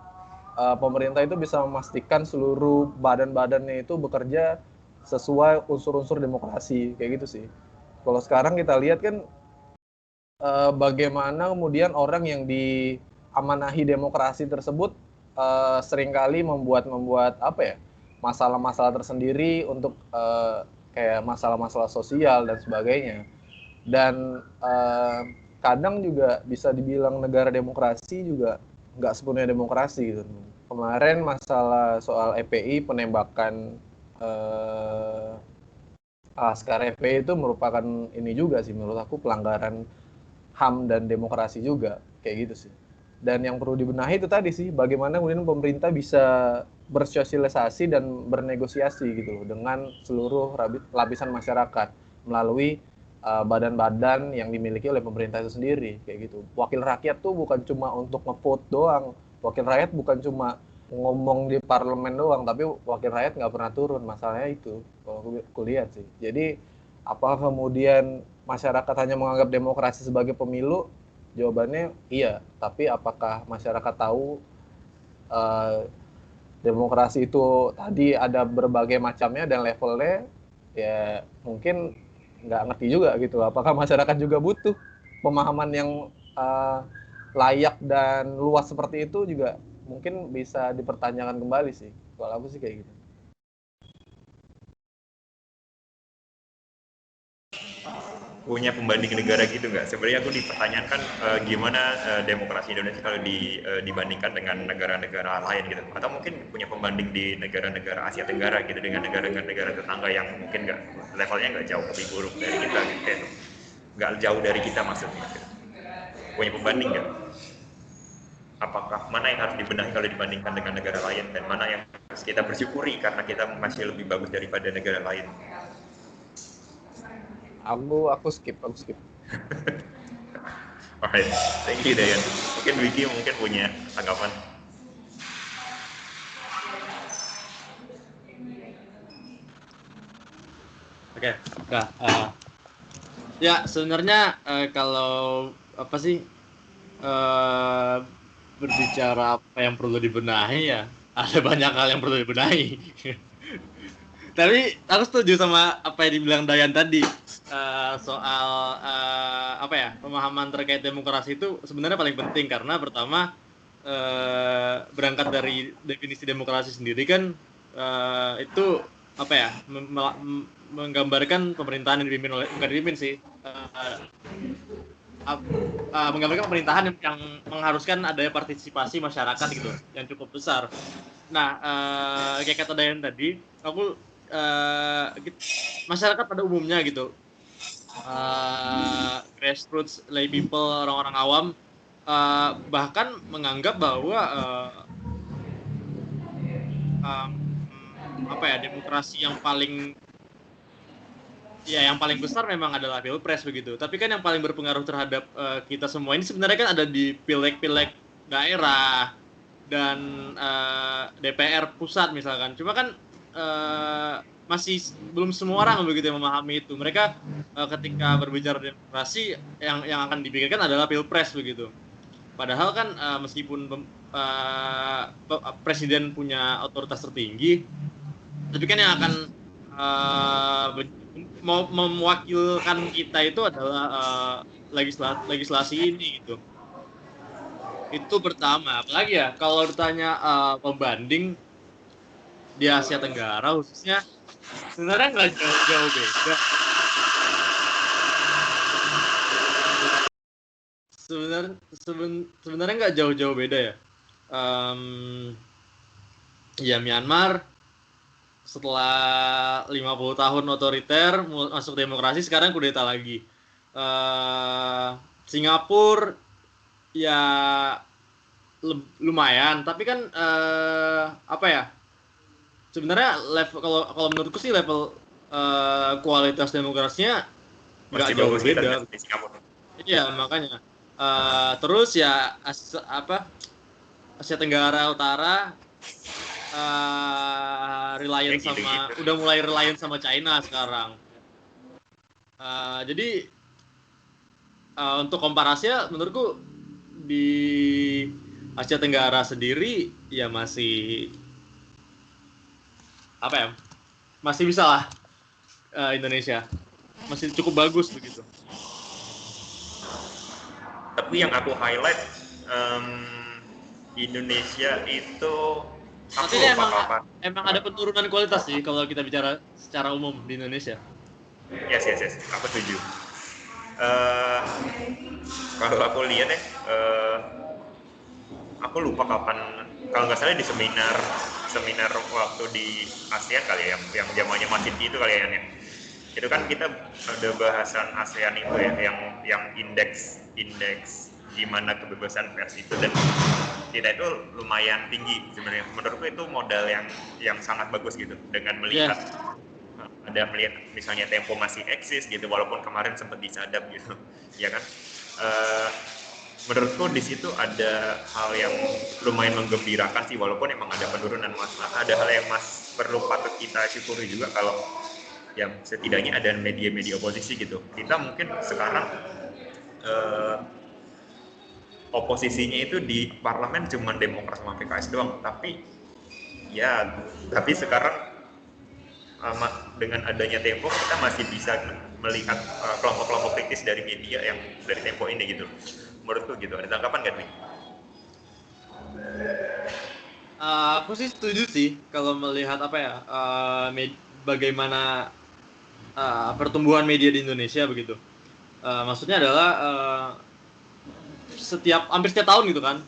pemerintah itu bisa memastikan seluruh badan-badannya itu bekerja sesuai unsur-unsur demokrasi kayak gitu sih. Kalau sekarang kita lihat kan bagaimana kemudian orang yang diamanahi demokrasi tersebut seringkali membuat apa ya, masalah-masalah tersendiri untuk kayak masalah-masalah sosial dan sebagainya. Dan kadang juga bisa dibilang negara demokrasi juga nggak sepenuhnya demokrasi gitu. Kemarin masalah soal EPI, penembakan Laskar FPI itu merupakan ini juga sih menurut aku pelanggaran HAM dan demokrasi juga kayak gitu sih. Dan yang perlu dibenahi itu tadi sih, bagaimana kemudian pemerintah bisa bersosialisasi dan bernegosiasi gitu loh dengan seluruh lapisan masyarakat melalui badan-badan yang dimiliki oleh pemerintah itu sendiri kayak gitu. Wakil rakyat tuh bukan cuma untuk nge-vote doang, wakil rakyat bukan cuma ngomong di parlemen doang, tapi wakil rakyat nggak pernah turun, masalahnya itu kalau aku lihat sih. Jadi apakah kemudian masyarakat hanya menganggap demokrasi sebagai pemilu? Jawabannya iya, tapi apakah masyarakat tahu demokrasi itu tadi ada berbagai macamnya dan levelnya? Ya mungkin nggak ngerti juga gitu. Apakah masyarakat juga butuh pemahaman yang layak dan luas seperti itu juga mungkin bisa dipertanyakan kembali sih. Kalau aku sih kayak gitu. punya pembanding negara gitu nggak? Sebenarnya aku dipertanyakan gimana demokrasi Indonesia kalau dibandingkan dengan negara-negara lain gitu, atau mungkin punya pembanding di negara-negara Asia Tenggara gitu dengan negara-negara tetangga yang mungkin nggak levelnya nggak jauh lebih buruk dari kita gitu, kayak nggak jauh dari kita maksudnya. Gitu. Punya pembanding nggak? Apakah mana yang harus dibenahi kalau dibandingkan dengan negara lain dan mana yang harus kita bersyukuri karena kita masih lebih bagus daripada negara lain? Aku skip. Alright, thank you Dayan. Mungkin Wiki punya tanggapan. Oke, nah, ya sebenarnya kalau apa sih berbicara apa yang perlu dibenahi ya, ada banyak hal yang perlu dibenahi. Tapi aku setuju sama apa yang dibilang Dayan tadi soal apa ya, pemahaman terkait demokrasi itu sebenarnya paling penting karena pertama berangkat dari definisi demokrasi sendiri kan itu apa ya menggambarkan pemerintahan yang dipimpin oleh bukan dipimpin sih menggambarkan pemerintahan yang mengharuskan adanya partisipasi masyarakat gitu yang cukup besar. Nah kayak kata Dayan tadi aku masyarakat pada umumnya gitu grassroots lay people orang-orang awam bahkan menganggap bahwa apa ya demokrasi yang paling besar memang adalah pilpres begitu. Tapi kan yang paling berpengaruh terhadap kita semua ini sebenarnya kan ada di pileg-pileg daerah dan DPR pusat misalkan. Cuma kan masih belum semua orang begitu yang memahami itu. Mereka ketika berbicara demokrasi yang akan dipikirkan adalah pilpres begitu. Padahal kan meskipun presiden punya otoritas tertinggi, tapi kan yang akan mewakilkan kita itu adalah legislasi ini gitu. Itu pertama. Apalagi ya kalau ditanya pembanding di Asia Tenggara khususnya sebenarnya nggak jauh-jauh beda. Sebenarnya nggak jauh-jauh beda ya. Ya Myanmar setelah 50 tahun otoriter masuk demokrasi sekarang kudeta lagi. Singapura ya lumayan tapi kan apa ya sebenarnya level kalau menurutku sih level kualitas demokrasinya nggak jauh beda. Iya makanya terus ya Asia Tenggara Utara reliant sama udah mulai reliant sama China sekarang. Jadi untuk komparasinya menurutku di Asia Tenggara sendiri ya masih apa ya masih bisa lah Indonesia masih cukup bagus begitu. Tapi yang aku highlight Indonesia itu emang ada penurunan kualitas sih kalau kita bicara secara umum di Indonesia. Yes, aku setuju. Kalau aku lihat aku lupa kapan, kalau nggak salah di seminar waktu di ASEAN kali ya, yang zamannya Masjid itu kali ya. Itu kan kita ada bahasan ASEAN itu ya, yang indeks gimana kebebasan pers itu, dan kita itu lumayan tinggi sebenarnya. Menurutku itu modal yang sangat bagus gitu, dengan melihat melihat misalnya Tempo masih eksis gitu walaupun kemarin sempat disadap gitu ya kan. Menurutku di situ ada hal yang lumayan menggembirakan sih, walaupun emang ada penurunan ada hal yang perlu patut kita syukuri juga, kalau ya setidaknya ada media-media oposisi gitu. Kita mungkin sekarang oposisinya itu di parlemen cuma Demokrat sama PKS doang, tapi sekarang dengan adanya Tempo kita masih bisa melihat kelompok-kelompok kritis dari media yang dari Tempo ini gitu. Menurutku gitu. Ada tanggapan nggak nih? Aku sih setuju sih kalau melihat bagaimana pertumbuhan media di Indonesia begitu. Maksudnya adalah hampir setiap tahun gitu kan,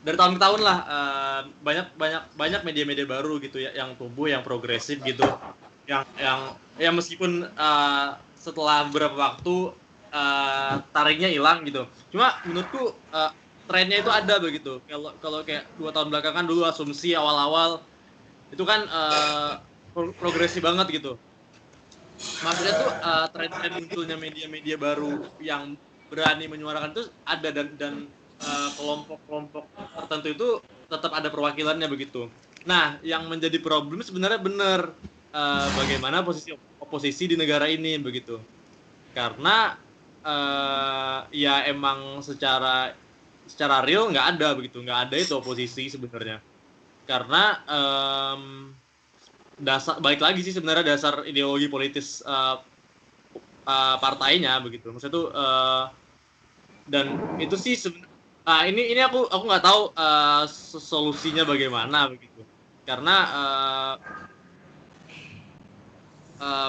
dari tahun ke tahun lah, banyak media-media baru gitu ya, yang tumbuh, yang progresif gitu, yang meskipun setelah beberapa waktu tariknya hilang gitu. Cuma menurutku trennya itu ada begitu. Kalau kayak 2 tahun belakangan dulu asumsi awal-awal itu kan progresif banget gitu. Maksudnya tuh tren-tren munculnya media-media baru yang berani menyuarakan itu ada, dan kelompok-kelompok tertentu itu tetap ada perwakilannya begitu. Nah, yang menjadi problem sebenarnya benar bagaimana posisi oposisi di negara ini begitu. Karena ya emang secara real nggak ada begitu, nggak ada itu oposisi sebenarnya. Karena balik lagi sih sebenarnya dasar ideologi politis partainya begitu. Maksudnya tuh dan itu sih ini aku nggak tahu solusinya bagaimana begitu. Karena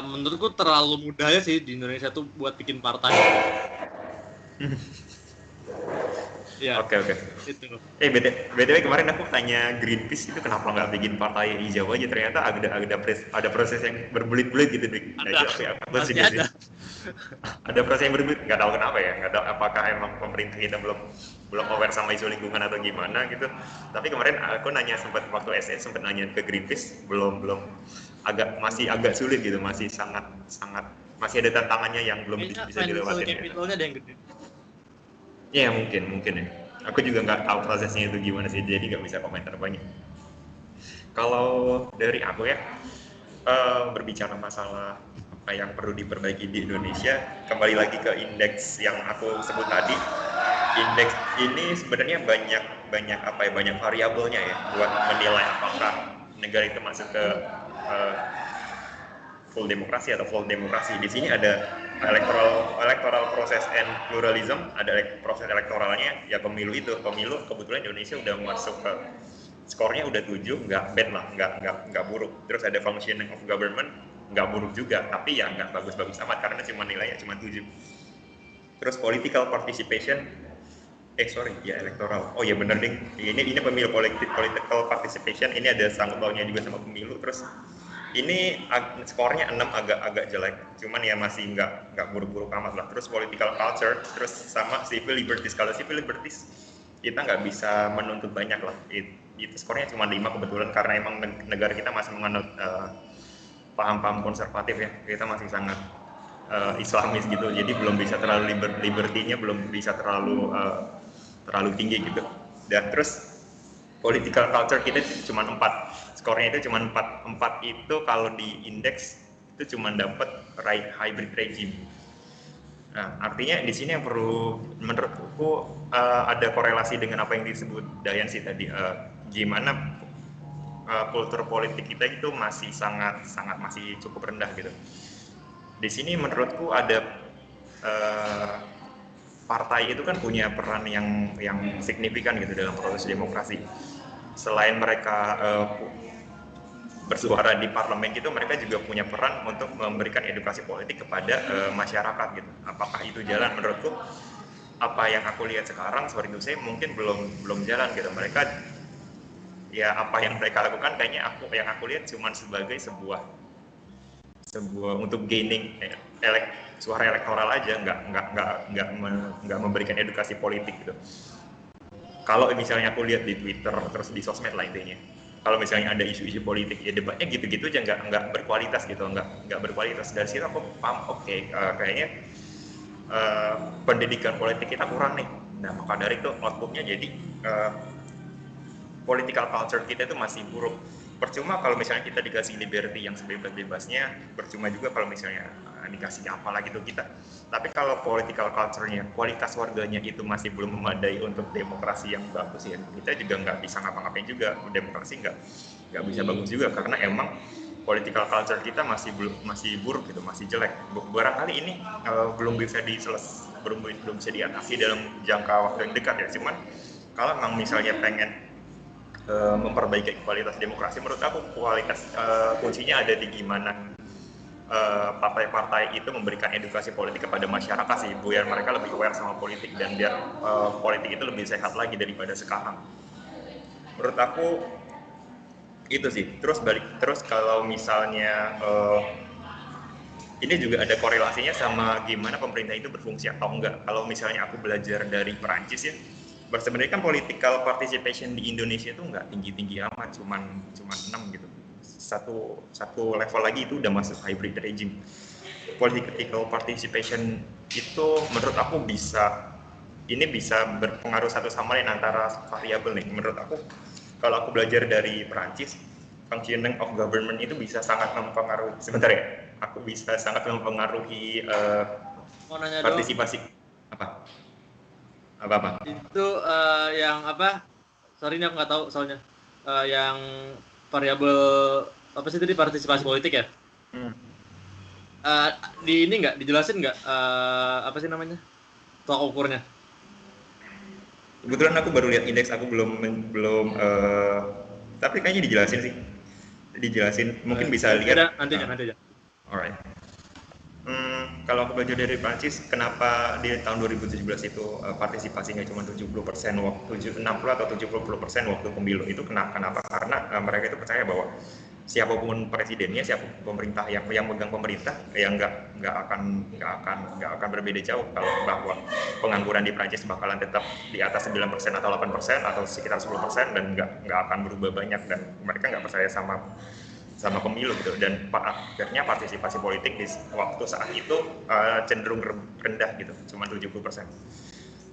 menurutku terlalu mudah ya sih di Indonesia tuh buat bikin partai. Ya. Oke. Itu. BTW kemarin aku tanya Greenpeace itu kenapa nggak bikin partai hijau aja, ternyata ada proses yang berbelit-belit gitu. Masih ada. Ada proses yang berbelit, nggak tahu kenapa ya, nggak tahu apakah emang pemerintah kita belum aware sama isu lingkungan atau gimana gitu. Tapi kemarin aku nanya waktu SN sempat nanya ke Greenpeace, belum masih agak sulit gitu, masih sangat masih ada tantangannya yang belum bisa dilewatin. Capitalnya ada yang gede. Ya mungkin ya. Aku juga nggak tahu prosesnya itu gimana sih, jadi nggak bisa komentar banyak. Kalau dari aku ya, berbicara masalah apa yang perlu diperbaiki di Indonesia, kembali lagi ke indeks yang aku sebut tadi. Indeks ini sebenarnya banyak variabelnya ya buat menilai apakah negara itu masuk ke full demokrasi atau full demokrasi. Di sini ada electoral process and pluralism, ada proses elektoralnya, ya pemilu kebetulan Indonesia udah masuk ke skornya udah 7, nggak bad lah, nggak buruk. Terus ada functioning of government, nggak buruk juga, tapi ya nggak bagus-bagus amat karena nilainya cuma 7. Terus political participation, elektoral. Oh ya bener ding, ini pemilu, political participation, ini ada sangkut pautnya juga sama pemilu. Terus ini skornya 6, agak jelek, cuman ya masih nggak buruk-buruk amat lah. Terus political culture, terus sama civil liberties. Kalau civil liberties kita nggak bisa menuntut banyak lah, itu skornya cuma 5 kebetulan karena emang negara kita masih menganut paham-paham konservatif ya, kita masih sangat Islamis gitu, jadi belum bisa terlalu liberty-nya belum bisa terlalu tinggi gitu. Dan terus political culture kita cuma 4, skornya itu cuma 4 itu kalau di indeks itu cuma dapat hybrid regime. Nah, artinya di sini yang perlu menurutku ada korelasi dengan apa yang disebut Dayan sih tadi, gimana kultur politik kita itu masih sangat masih cukup rendah gitu. Di sini menurutku ada partai itu kan punya peran yang signifikan gitu dalam proses demokrasi. Selain mereka bersuara di parlemen gitu, mereka juga punya peran untuk memberikan edukasi politik kepada masyarakat gitu. Apakah itu jalan? Menurutku apa yang aku lihat sekarang seperti itu, saya mungkin belum jalan gitu. Mereka ya apa yang mereka lakukan kayaknya yang aku lihat cuma sebagai sebuah untuk gaining suara elektoral aja, nggak memberikan edukasi politik gitu. Kalau misalnya aku lihat di Twitter terus di sosmed lah intinya, kalau misalnya ada isu-isu politik ya debatnya gitu-gitu aja, nggak berkualitas gitu, nggak berkualitas. Dari situ aku paham, kayaknya pendidikan politik kita kurang nih. Nah maka dari itu outputnya jadi political culture kita itu masih buruk. Percuma kalau misalnya kita dikasih liberty yang sebebas-bebasnya, percuma juga kalau misalnya dikasih apalah gitu kita. Tapi kalau political culture-nya, kualitas warganya itu masih belum memadai untuk demokrasi yang bagus ya, kita juga nggak bisa ngapa-ngapain juga. Demokrasi nggak bisa bagus juga karena emang political culture kita masih buruk gitu, masih jelek. Barangkali ini belum bisa diatasi dalam jangka waktu yang dekat ya. Cuman kalau memang misalnya pengen memperbaiki kualitas demokrasi, menurut aku kualitas kuncinya ada di gimana partai-partai itu memberikan edukasi politik kepada masyarakat sih, biar mereka lebih aware sama politik dan biar politik itu lebih sehat lagi daripada sekarang. Menurut aku itu sih. Terus kalau misalnya ini juga ada korelasinya sama gimana pemerintah itu berfungsi atau enggak. Kalau misalnya aku belajar dari Perancis ya, sebenarnya kan political participation di Indonesia itu enggak tinggi-tinggi amat, cuman 6 gitu. Satu level lagi itu udah masuk hybrid regime. Political participation itu menurut aku bisa berpengaruh satu sama lain antara variabel nih. Menurut aku, kalau aku belajar dari Perancis, functioning of government itu bisa sangat mempengaruhi. Sebentar ya, aku bisa sangat mempengaruhi partisipasi. Apa? Itu yang apa? Sorry ini aku nggak tahu soalnya. Yang variabel apa sih tadi, partisipasi politik ya? Di ini nggak dijelasin nggak apa sih namanya tolak ukurnya? Kebetulan aku baru lihat indeks, aku belum tapi kayaknya dijelasin mungkin bisa lihat nanti aja. Alright. Kalau aku belajar dari Prancis, kenapa di tahun 2017 itu partisipasinya cuma 70% waktu 60 atau 70% waktu pemilu itu kenapa? Karena mereka itu percaya bahwa siapapun presidennya, siapapun pemerintah yang megang pemerintah, yang nggak akan berbeda jauh kalau bahwa pengangguran di Prancis bakalan tetap di atas 9% atau 8% atau sekitar 10% dan nggak akan berubah banyak, dan mereka nggak percaya sama pemilu gitu. Dan akhirnya partisipasi politik di waktu saat itu cenderung rendah gitu, cuma 70%.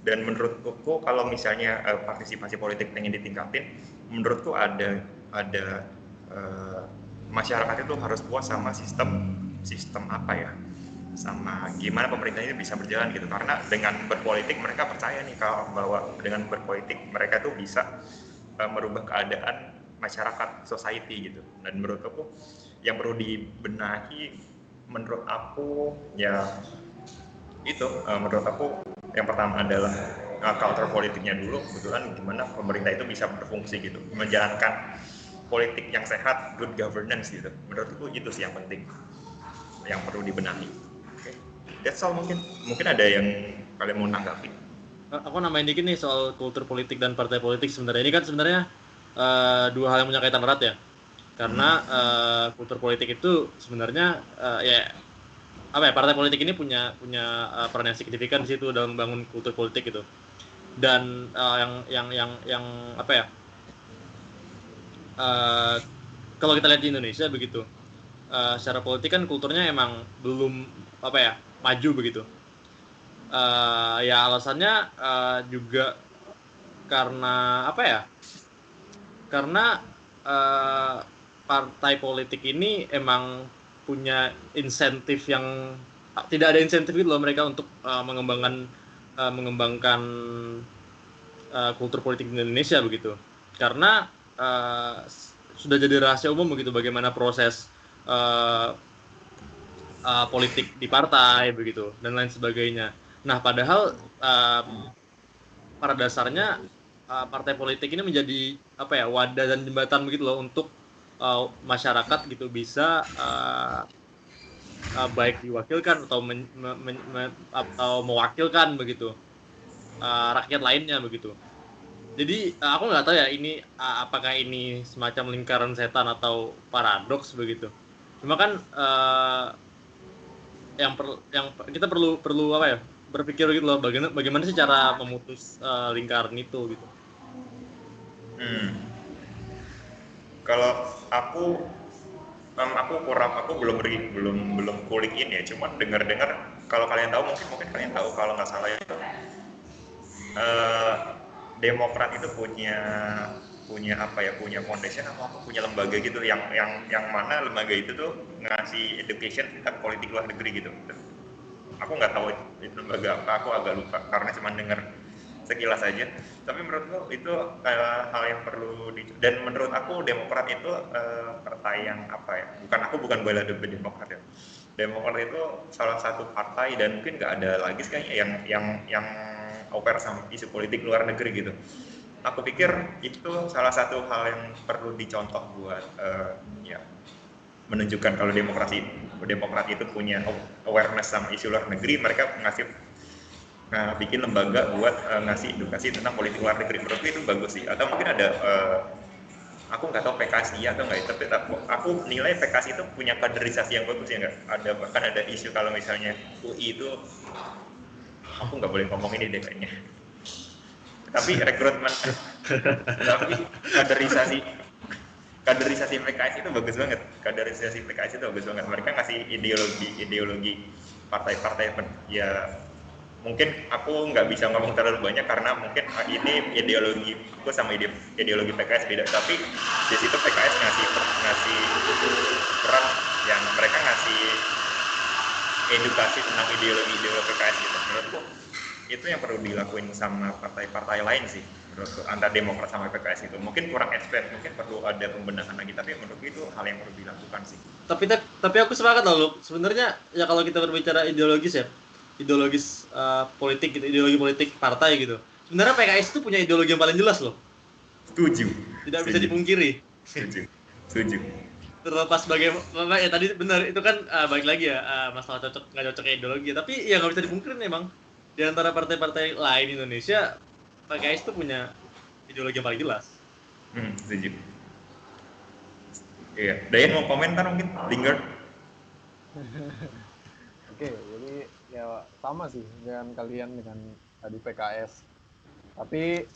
Dan menurutku kalau misalnya partisipasi politik pengen ditingkatin, menurutku ada masyarakat itu harus puas sama sistem apa ya, sama gimana pemerintah ini bisa berjalan gitu. Karena dengan berpolitik mereka percaya nih kalau bahwa dengan berpolitik mereka tuh bisa merubah keadaan masyarakat, society gitu. Dan menurut aku yang perlu dibenahi, menurut aku ya itu menurut aku yang pertama adalah culture politiknya dulu, kebetulan gimana pemerintah itu bisa berfungsi gitu, menjalankan politik yang sehat, good governance gitu. Menurutku itu sih yang penting, yang perlu dibenahi. Okay. That's all. Mungkin ada yang kalian mau nanggapi. Aku nambahin dikit nih soal kultur politik dan partai politik. Sebenarnya ini kan sebenarnya dua hal yang punya kaitan erat ya. Karena kultur politik itu sebenarnya ya apa ya, partai politik ini punya peran yang signifikan di situ dalam membangun kultur politik gitu. Dan yang apa ya? Kalau kita lihat di Indonesia begitu, secara politik kan kulturnya emang belum apa ya, maju begitu. Ya alasannya juga karena apa ya? Karena partai politik ini emang punya insentif yang tidak ada insentif gitu loh mereka untuk mengembangkan kultur politik di Indonesia begitu. Karena sudah jadi rahasia umum begitu bagaimana proses politik di partai begitu dan lain sebagainya. Nah, padahal pada dasarnya partai politik ini menjadi apa ya, wadah dan jembatan begitu loh untuk masyarakat gitu bisa baik diwakilkan atau atau mewakilkan begitu rakyat lainnya begitu. Jadi aku nggak tahu ya ini apakah ini semacam lingkaran setan atau paradoks begitu. Cuma kan yang kita perlu apa ya, berpikir gitu loh, bagaimana sih cara memutus lingkaran itu gitu. Kalau aku belum kulik ini ya, cuman dengar kalau kalian tahu, mungkin kalian tahu kalau nggak salah itu Demokrat itu punya apa ya, punya foundation atau apa, punya lembaga gitu yang mana lembaga itu tuh ngasih education tentang politik luar negeri gitu. Aku nggak tahu itu lembaga apa, aku agak lupa karena cuma dengar sekilas aja. Tapi menurutku itu hal yang perlu dan menurut aku Demokrat itu partai yang apa ya, bukan bela Demokrat ya. Demokrat itu salah satu partai dan mungkin nggak ada lagi kayaknya yang aware sama isu politik luar negeri gitu. Aku pikir itu salah satu hal yang perlu dicontoh buat menunjukkan kalau demokrat itu punya awareness sama isu luar negeri, mereka bikin lembaga buat ngasih edukasi tentang politik luar negeri. Menurutku itu bagus sih. Atau mungkin ada aku nggak tahu PKS iya atau nggak, tapi aku nilai PKS itu punya kaderisasi yang bagus ya nggak. Bahkan ada isu kalau misalnya UI itu, aku nggak boleh ngomong ini deh kayaknya. Tapi rekrutmen, tapi kaderisasi PKS itu bagus banget. Kaderisasi PKS itu bagus banget. Mereka ngasih ideologi partai-partai ya. Mungkin aku nggak bisa ngomong terlalu banyak karena mungkin ini ideologiku sama ideologi PKS beda, tapi di situ PKS ngasih peran yang mereka ngasih edukasi tentang ideologi PKS gitu. Menurutku itu yang perlu dilakuin sama partai-partai lain sih, menurutku, antara Demokrat sama PKS itu. Mungkin kurang expert, mungkin perlu ada pembenahan lagi, tapi menurutku itu hal yang perlu dilakukan sih. Tapi aku sepakat loh, sebenarnya ya kalau kita berbicara ideologis politik gitu, ideologi politik partai gitu. Sebenarnya PKS itu punya ideologi yang paling jelas loh. Setuju. Tidak bisa dipungkiri. Setuju. Terlepas bagaimana ya tadi benar itu kan balik lagi ya masalah cocok nggak cocoknya ideologi, tapi ya nggak bisa dipungkirin memang di antara partai-partai lain Indonesia PKS itu punya ideologi yang paling jelas. Setuju. Iya, Dayan mau komentar mungkin, Lingard? Oke, jadi ya sama sih dengan kalian dengan tadi PKS. Tapi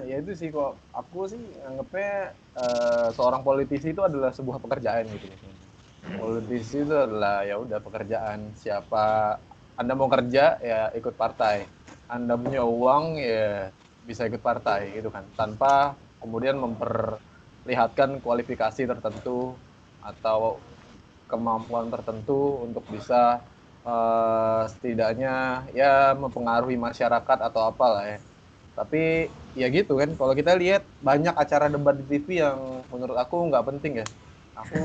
ya itu sih, kok aku sih anggapnya seorang politisi itu adalah sebuah pekerjaan gitu. Politisi itu adalah ya udah pekerjaan. Siapa Anda mau kerja ya ikut partai. Anda punya uang ya bisa ikut partai gitu kan. Tanpa kemudian memperlihatkan kualifikasi tertentu atau kemampuan tertentu untuk bisa setidaknya ya mempengaruhi masyarakat atau apalah ya. Tapi ya gitu kan, kalau kita lihat banyak acara debat di TV yang menurut aku nggak penting ya. Aku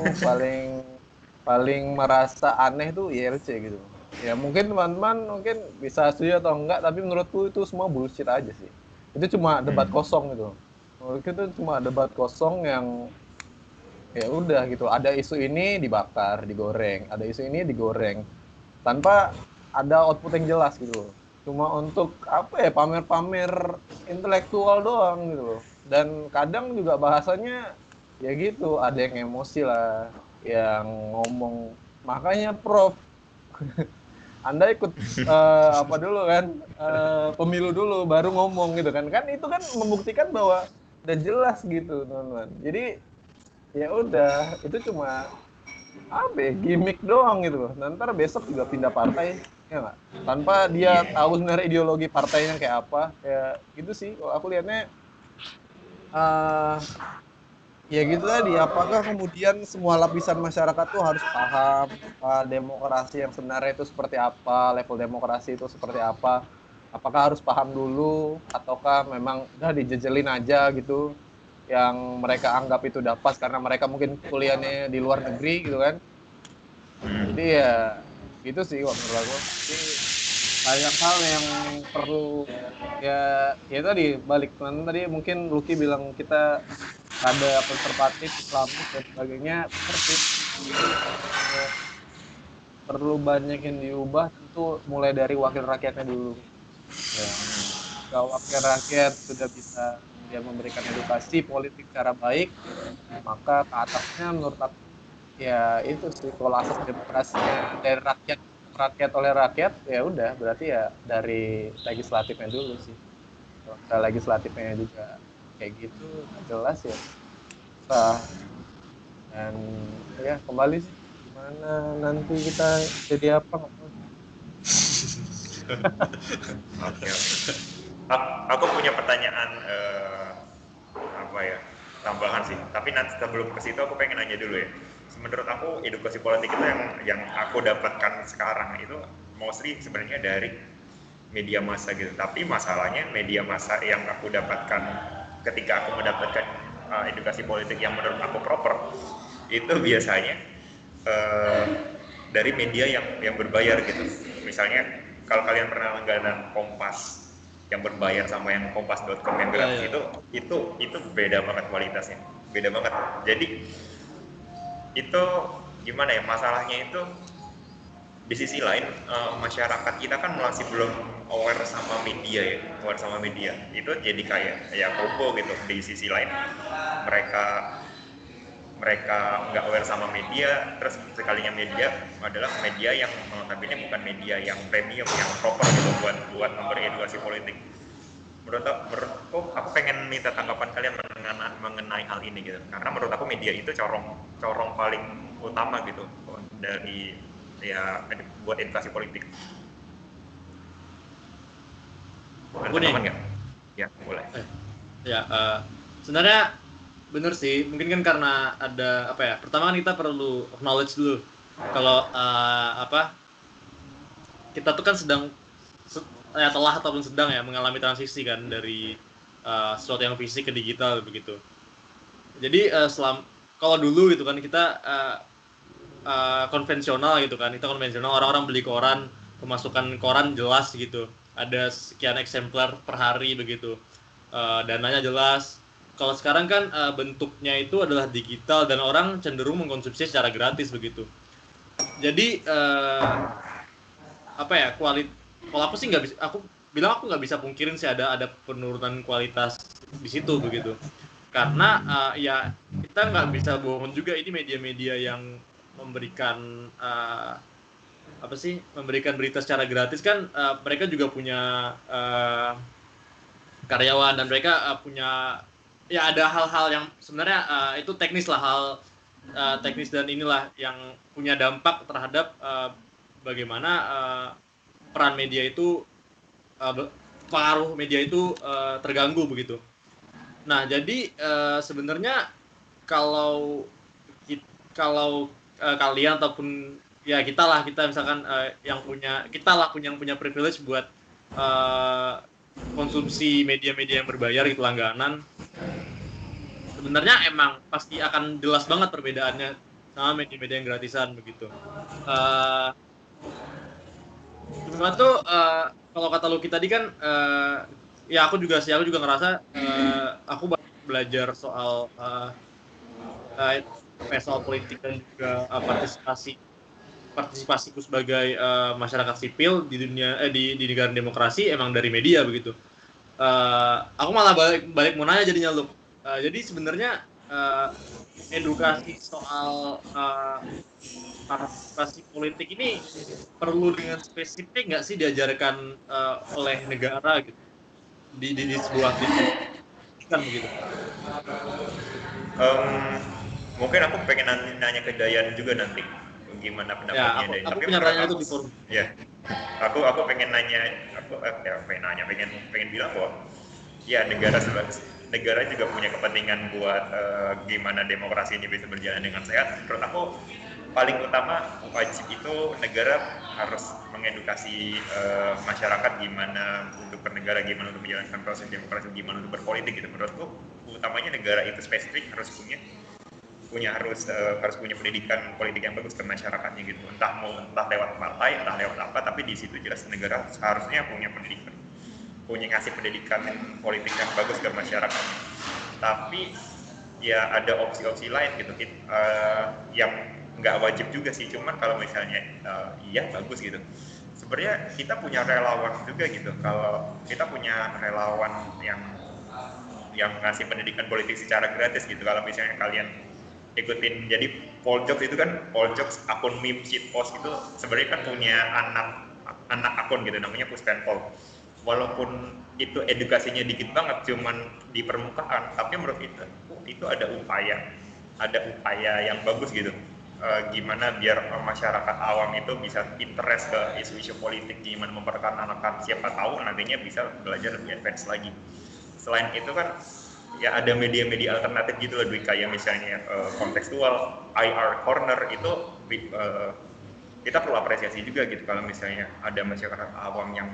paling merasa aneh tuh ILC gitu. Ya mungkin teman-teman mungkin bisa setuju atau enggak, tapi menurutku itu semua bullshit aja sih. Itu cuma debat kosong gitu. Menurutku itu cuma debat kosong yang ya udah gitu. Ada isu ini dibakar, digoreng. Ada isu ini digoreng. Tanpa ada output yang jelas gitu. Cuma untuk apa ya, pamer-pamer intelektual doang gitu loh. Dan kadang juga bahasanya ya gitu, ada yang emosi lah, yang ngomong. Makanya Prof, Anda ikut apa dulu kan, pemilu dulu baru ngomong gitu kan. Kan itu kan membuktikan bahwa udah jelas gitu teman-teman. Jadi ya udah, itu cuma apa ya, gimmick doang gitu loh. Nanti besok juga pindah partai ya nggak, tanpa dia tahu sebenarnya ideologi partainya kayak apa. Ya gitu sih kalau aku lihatnya. Ya gitu tadi, apakah kemudian semua lapisan masyarakat tuh harus paham demokrasi yang sebenarnya itu seperti apa, level demokrasi itu seperti apa? Apakah harus paham dulu ataukah memang udah dijejelin aja gitu, yang mereka anggap itu udah pas karena mereka mungkin kuliahnya di luar negeri gitu kan. Jadi ya gitu sih menurut aku. Jadi banyak hal yang perlu ya tadi balik tadi mungkin Lucky bilang kita ada konservatif, Islamis dan sebagainya, seperti perlu banyak yang diubah, tentu mulai dari wakil rakyatnya dulu. Ya. Kalau wakil rakyat sudah bisa dia memberikan edukasi politik secara baik, maka ke atasnya menurut aku ya itu sih, kalau asas demokrasinya dari rakyat oleh rakyat, ya udah berarti ya dari legislatifnya dulu sih. Kalau legislatifnya juga kayak gitu jelas ya sah. Dan ya kembali sih, gimana nanti kita jadi apa nggak tahu. Oke. Aku punya pertanyaan apa ya, tambahan sih, tapi nanti sebelum ke situ aku pengen nanya dulu ya. Menurut aku edukasi politik itu yang aku dapatkan sekarang itu mostly sebenarnya dari media massa gitu. Tapi masalahnya media massa yang aku dapatkan ketika aku mendapatkan edukasi politik yang menurut aku proper itu biasanya dari media yang berbayar gitu. Misalnya kalau kalian pernah langganan Kompas yang berbayar sama yang kompas.com yang gratis, itu beda banget kualitasnya, beda banget. Jadi gimana ya, masalahnya itu di sisi lain masyarakat kita kan masih belum aware sama media itu jadi kayak ya bobo gitu. Di sisi lain mereka nggak aware sama media, terus sekalinya media adalah media yang notabene bukan media yang premium, yang proper gitu buat memberi edukasi politik. Menurutku aku pengen minta tanggapan kalian mengenai hal ini gitu, karena menurut aku media itu corong paling utama gitu dari ya buat edukasi politik. Ada tanggapan nggak? Ya boleh. Ya, sebenarnya bener sih, mungkin kan karena ada apa ya, pertama kan kita perlu acknowledge dulu kalau kita tuh kan telah ataupun sedang ya mengalami transisi kan dari sesuatu yang fisik ke digital begitu. Jadi kalau dulu gitu kan kita konvensional gitu kan, orang-orang beli koran, pemasukan koran jelas gitu, ada sekian eksemplar per hari begitu, dananya jelas. Kalau sekarang kan bentuknya itu adalah digital dan orang cenderung mengkonsumsi secara gratis begitu. Jadi kalau aku sih aku nggak bisa pungkirin sih ada penurunan kualitas di situ begitu. Karena ya kita nggak bisa bohong juga, ini media-media yang memberikan memberikan berita secara gratis kan, mereka juga punya karyawan dan mereka punya ya ada hal-hal yang sebenarnya itu teknis lah, teknis dan inilah yang punya dampak terhadap bagaimana peran media itu pengaruh media itu terganggu begitu. Nah jadi sebenarnya kalau kalian ataupun ya kita misalkan yang punya privilege buat konsumsi media-media yang berbayar gitu, langganan, sebenarnya emang pasti akan jelas banget perbedaannya sama media-media yang gratisan begitu. Cuma tuh kalau kata Lucky tadi kan ya aku juga ngerasa aku belajar soal soal politik dan juga partisipasiku sebagai masyarakat sipil di dunia di negara demokrasi emang dari media begitu. Aku malah balik mau nanya jadinya Luke. Jadi sebenarnya edukasi soal partisipasi politik ini perlu dengan spesifik nggak sih diajarkan oleh negara gitu di sebuah kan begitu? Mungkin aku pengen nanya ke Dayan juga nanti gimana pendapatnya ya, Dayan. Aku punya tanya itu di forum. Ya, aku pengen bilang bahwa ya negara juga punya kepentingan buat gimana demokrasi ini bisa berjalan dengan sehat. Menurut aku paling utama wajib itu negara harus mengedukasi masyarakat gimana untuk bernegara, gimana untuk menjalankan proses demokrasi, gimana untuk berpolitik gitu. Menurutku utamanya negara itu spesifik harus punya pendidikan politik yang bagus ke masyarakatnya gitu. Entah lewat partai, entah lewat apa, tapi di situ jelas negara harusnya ngasih pendidikan politik yang bagus ke masyarakat. Tapi ya ada opsi-opsi lain gitu, yang nggak wajib juga sih, cuman kalau misalnya iya bagus gitu. Sebenarnya kita punya relawan juga gitu, kalau kita punya relawan yang ngasih pendidikan politik secara gratis gitu. Kalau misalnya kalian ikutin, jadi Poljok itu kan, akun meme shitpost itu sebenarnya kan punya anak akun gitu, namanya Puspenpol. Walaupun itu edukasinya dikit banget, cuman di permukaan, tapi menurut itu ada upaya yang bagus gitu. Gimana biar masyarakat awam itu bisa interest ke isu-isu politik, gimana memperkenalkan, siapa tahu nantinya bisa belajar lebih advance lagi. Selain itu kan ya ada media-media alternatif gitu loh, kayak misalnya kontekstual, IR Corner itu kita perlu apresiasi juga gitu kalau misalnya ada masyarakat awam yang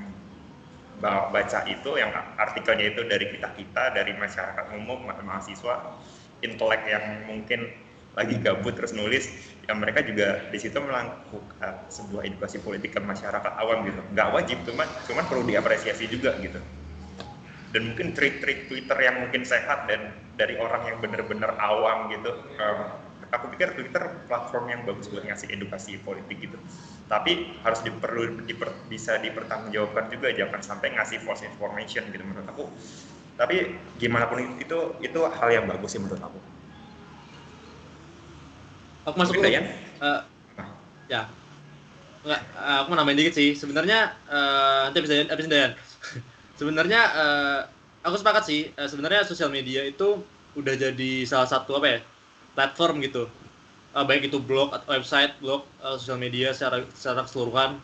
baca itu, yang artikelnya itu dari kita dari masyarakat umum, mahasiswa, intelek yang mungkin lagi gabut terus nulis, ya mereka juga di situ melakukan sebuah edukasi politik ke masyarakat awam gitu. Nggak wajib, cuman perlu diapresiasi juga gitu. Dan mungkin trik-trik Twitter yang mungkin sehat dan dari orang yang benar-benar awam gitu, aku pikir Twitter platform yang bagus buat ngasih edukasi politik gitu. Tapi harus bisa dipertanggungjawabkan juga, jangan sampai ngasih false information gitu menurut aku. Tapi gimana pun itu hal yang bagus sih menurut aku. Aku masuk dulu. Ya. Enggak, aku mau nambahin dikit sih. Sebenarnya nanti habis Dayan. Sebenarnya aku sepakat sih. Sebenarnya sosial media itu udah jadi salah satu platform gitu. Baik itu blog atau website, blog, sosial media secara keseluruhan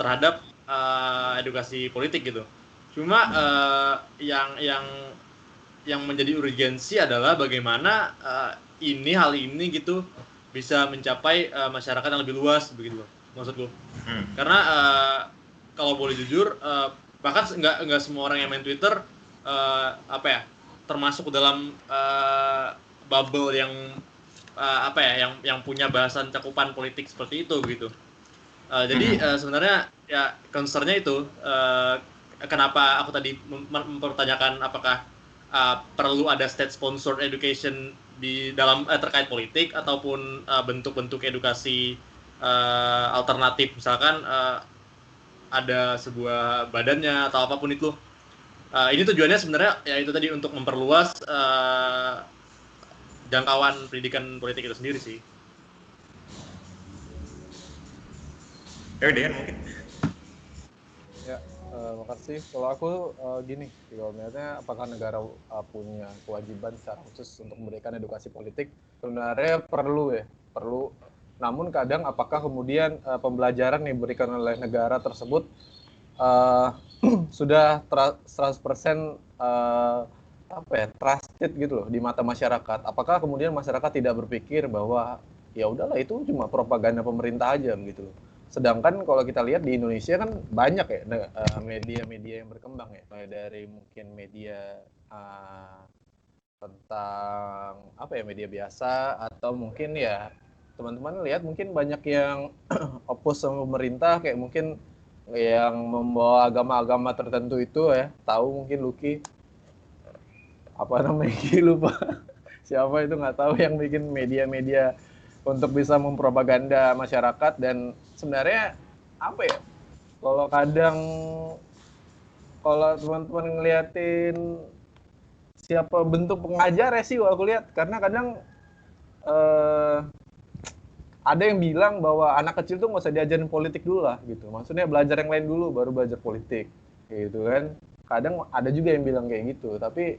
terhadap edukasi politik gitu. Cuma yang menjadi urgensi adalah bagaimana hal ini gitu bisa mencapai masyarakat yang lebih luas begitu loh maksudku. Karena kalau boleh jujur bahkan nggak semua orang yang main Twitter termasuk dalam bubble yang yang punya bahasan cakupan politik seperti itu gitu. Jadi sebenarnya ya concern-nya itu kenapa aku tadi mempertanyakan apakah perlu ada state sponsored education di dalam terkait politik ataupun bentuk-bentuk edukasi alternatif, misalkan ada sebuah badannya atau apapun itu. Ini tujuannya sebenarnya ya itu tadi untuk memperluas jangkauan pendidikan politik itu sendiri sih. Dean mungkin. Ya, makasih. Kalau aku gini, sebenarnya apakah negara punya kewajiban secara khusus untuk memberikan edukasi politik? Sebenarnya perlu. Namun kadang apakah kemudian pembelajaran yang diberikan oleh negara tersebut sudah 100% trusted gitu loh di mata masyarakat? Apakah kemudian masyarakat tidak berpikir bahwa ya udahlah itu cuma propaganda pemerintah aja gitu loh? Sedangkan kalau kita lihat di Indonesia kan banyak ya media-media yang berkembang ya, mulai dari mungkin media tentang media biasa, atau mungkin ya teman-teman lihat mungkin banyak yang oppose sama pemerintah, kayak mungkin yang membawa agama-agama tertentu itu ya, tahu mungkin Lucky apa namanya lupa siapa itu, nggak tahu, yang bikin media-media untuk bisa mempropaganda masyarakat. Dan sebenarnya kalau teman-teman ngeliatin siapa bentuk pengajar sih aku lihat, karena kadang ada yang bilang bahwa anak kecil tuh nggak usah diajarin politik dulu lah gitu, maksudnya belajar yang lain dulu baru belajar politik gitu kan. Kadang ada juga yang bilang kayak gitu, tapi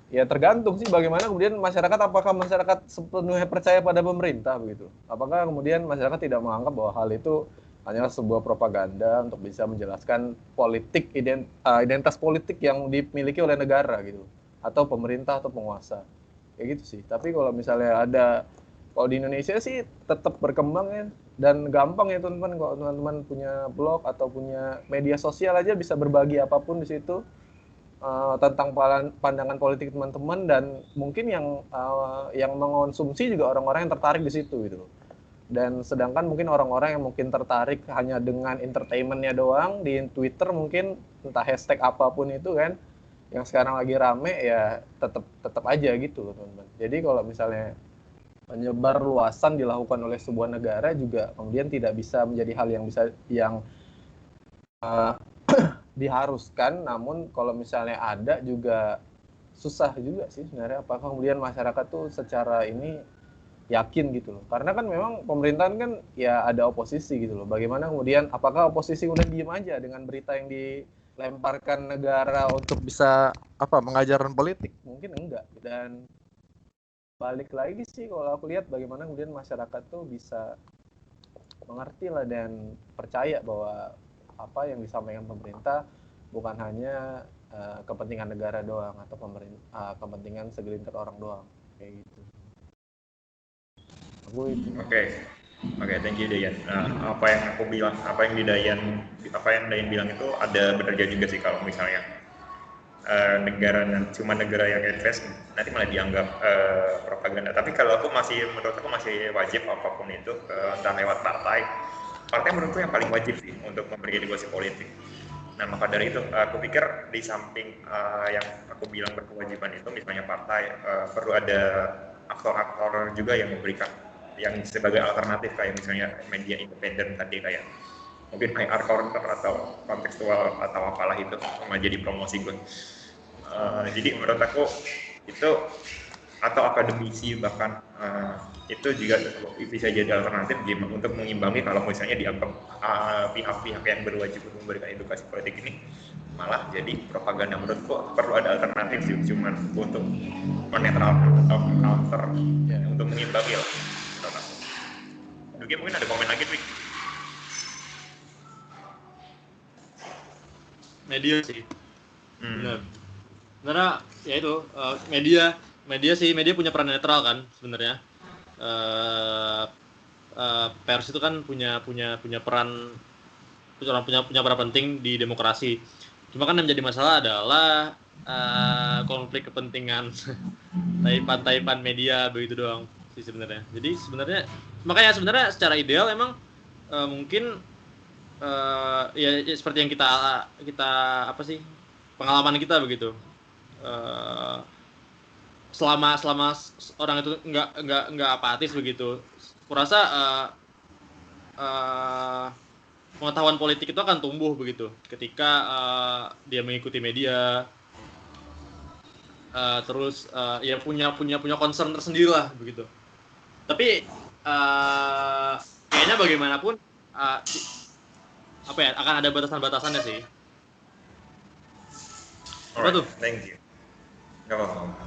ya tergantung sih bagaimana kemudian masyarakat, apakah masyarakat sepenuhnya percaya pada pemerintah begitu. Apakah kemudian masyarakat tidak menganggap bahwa hal itu hanyalah sebuah propaganda untuk bisa menjelaskan politik, identitas politik yang dimiliki oleh negara gitu, atau pemerintah atau penguasa. Kayak gitu sih. Tapi kalau misalnya kalau di Indonesia sih tetap berkembang ya, dan gampang ya teman-teman, kalau teman-teman punya blog atau punya media sosial aja bisa berbagi apapun di situ. Tentang pandangan politik teman-teman, dan mungkin yang mengonsumsi juga orang-orang yang tertarik di situ gitu. Dan sedangkan mungkin orang-orang yang mungkin tertarik hanya dengan entertainment-nya doang di Twitter, mungkin entah hashtag apapun itu kan yang sekarang lagi rame, ya tetap aja gitu loh teman-teman. Jadi kalau misalnya penyebar luasan dilakukan oleh sebuah negara juga kemudian tidak bisa menjadi hal yang diharuskan. Namun kalau misalnya ada juga susah juga sih sebenarnya apakah kemudian masyarakat tuh secara ini yakin gitu loh, karena kan memang pemerintahan kan ya ada oposisi gitu loh. Bagaimana kemudian apakah oposisi udah diem aja dengan berita yang dilemparkan negara untuk bisa mengajarkan politik? Mungkin enggak. Dan balik lagi sih kalau aku lihat bagaimana kemudian masyarakat tuh bisa mengerti lah dan percaya bahwa apa yang disampaikan pemerintah bukan hanya kepentingan negara doang atau kepentingan segelintir orang doang, kayak gitu. Oke, thank you Dayan. Apa yang Dayan bilang itu ada benarnya juga sih, kalau misalnya negara yang advance nanti malah dianggap propaganda. Tapi kalau menurut aku masih wajib apapun itu, entah lewat partai menurutku yang paling wajib sih untuk memberi edukasi politik. Nah, maka dari itu aku pikir di samping yang aku bilang berkewajiban itu, misalnya partai perlu ada aktor-aktor juga yang memberikan yang sebagai alternatif kayak misalnya media independen tadi kayak mungkin IR Corner atau kontekstual atau apalah itu sama jadi promosi gue. Jadi menurut aku itu atau akademisi bahkan itu juga bisa jadi alternatif untuk mengimbangi kalau misalnya dianggap pihak-pihak yang berwajib untuk memberikan edukasi politik ini malah jadi propaganda. Menurutku perlu ada alternatif sih, cuman untuk menetralkan atau counter untuk mengimbangi lah. Dugi mungkin ada komen lagi tuh. Media sih. Benar. Karena ya itu media punya peran netral kan sebenarnya. Pers itu kan punya peran penting di demokrasi. Cuma kan yang menjadi masalah adalah konflik kepentingan taipan media begitu doang sih sebenarnya. Jadi sebenarnya secara ideal emang mungkin ya seperti yang kita apa sih pengalaman kita begitu. Selama orang itu nggak apatis begitu, kurasa pengetahuan politik itu akan tumbuh begitu ketika dia mengikuti media, terus ya punya concern tersendiri lah begitu. Tapi kayaknya bagaimanapun apa ya akan ada batasan-batasannya sih. Apa tuh? Thank you. Gak apa-apa.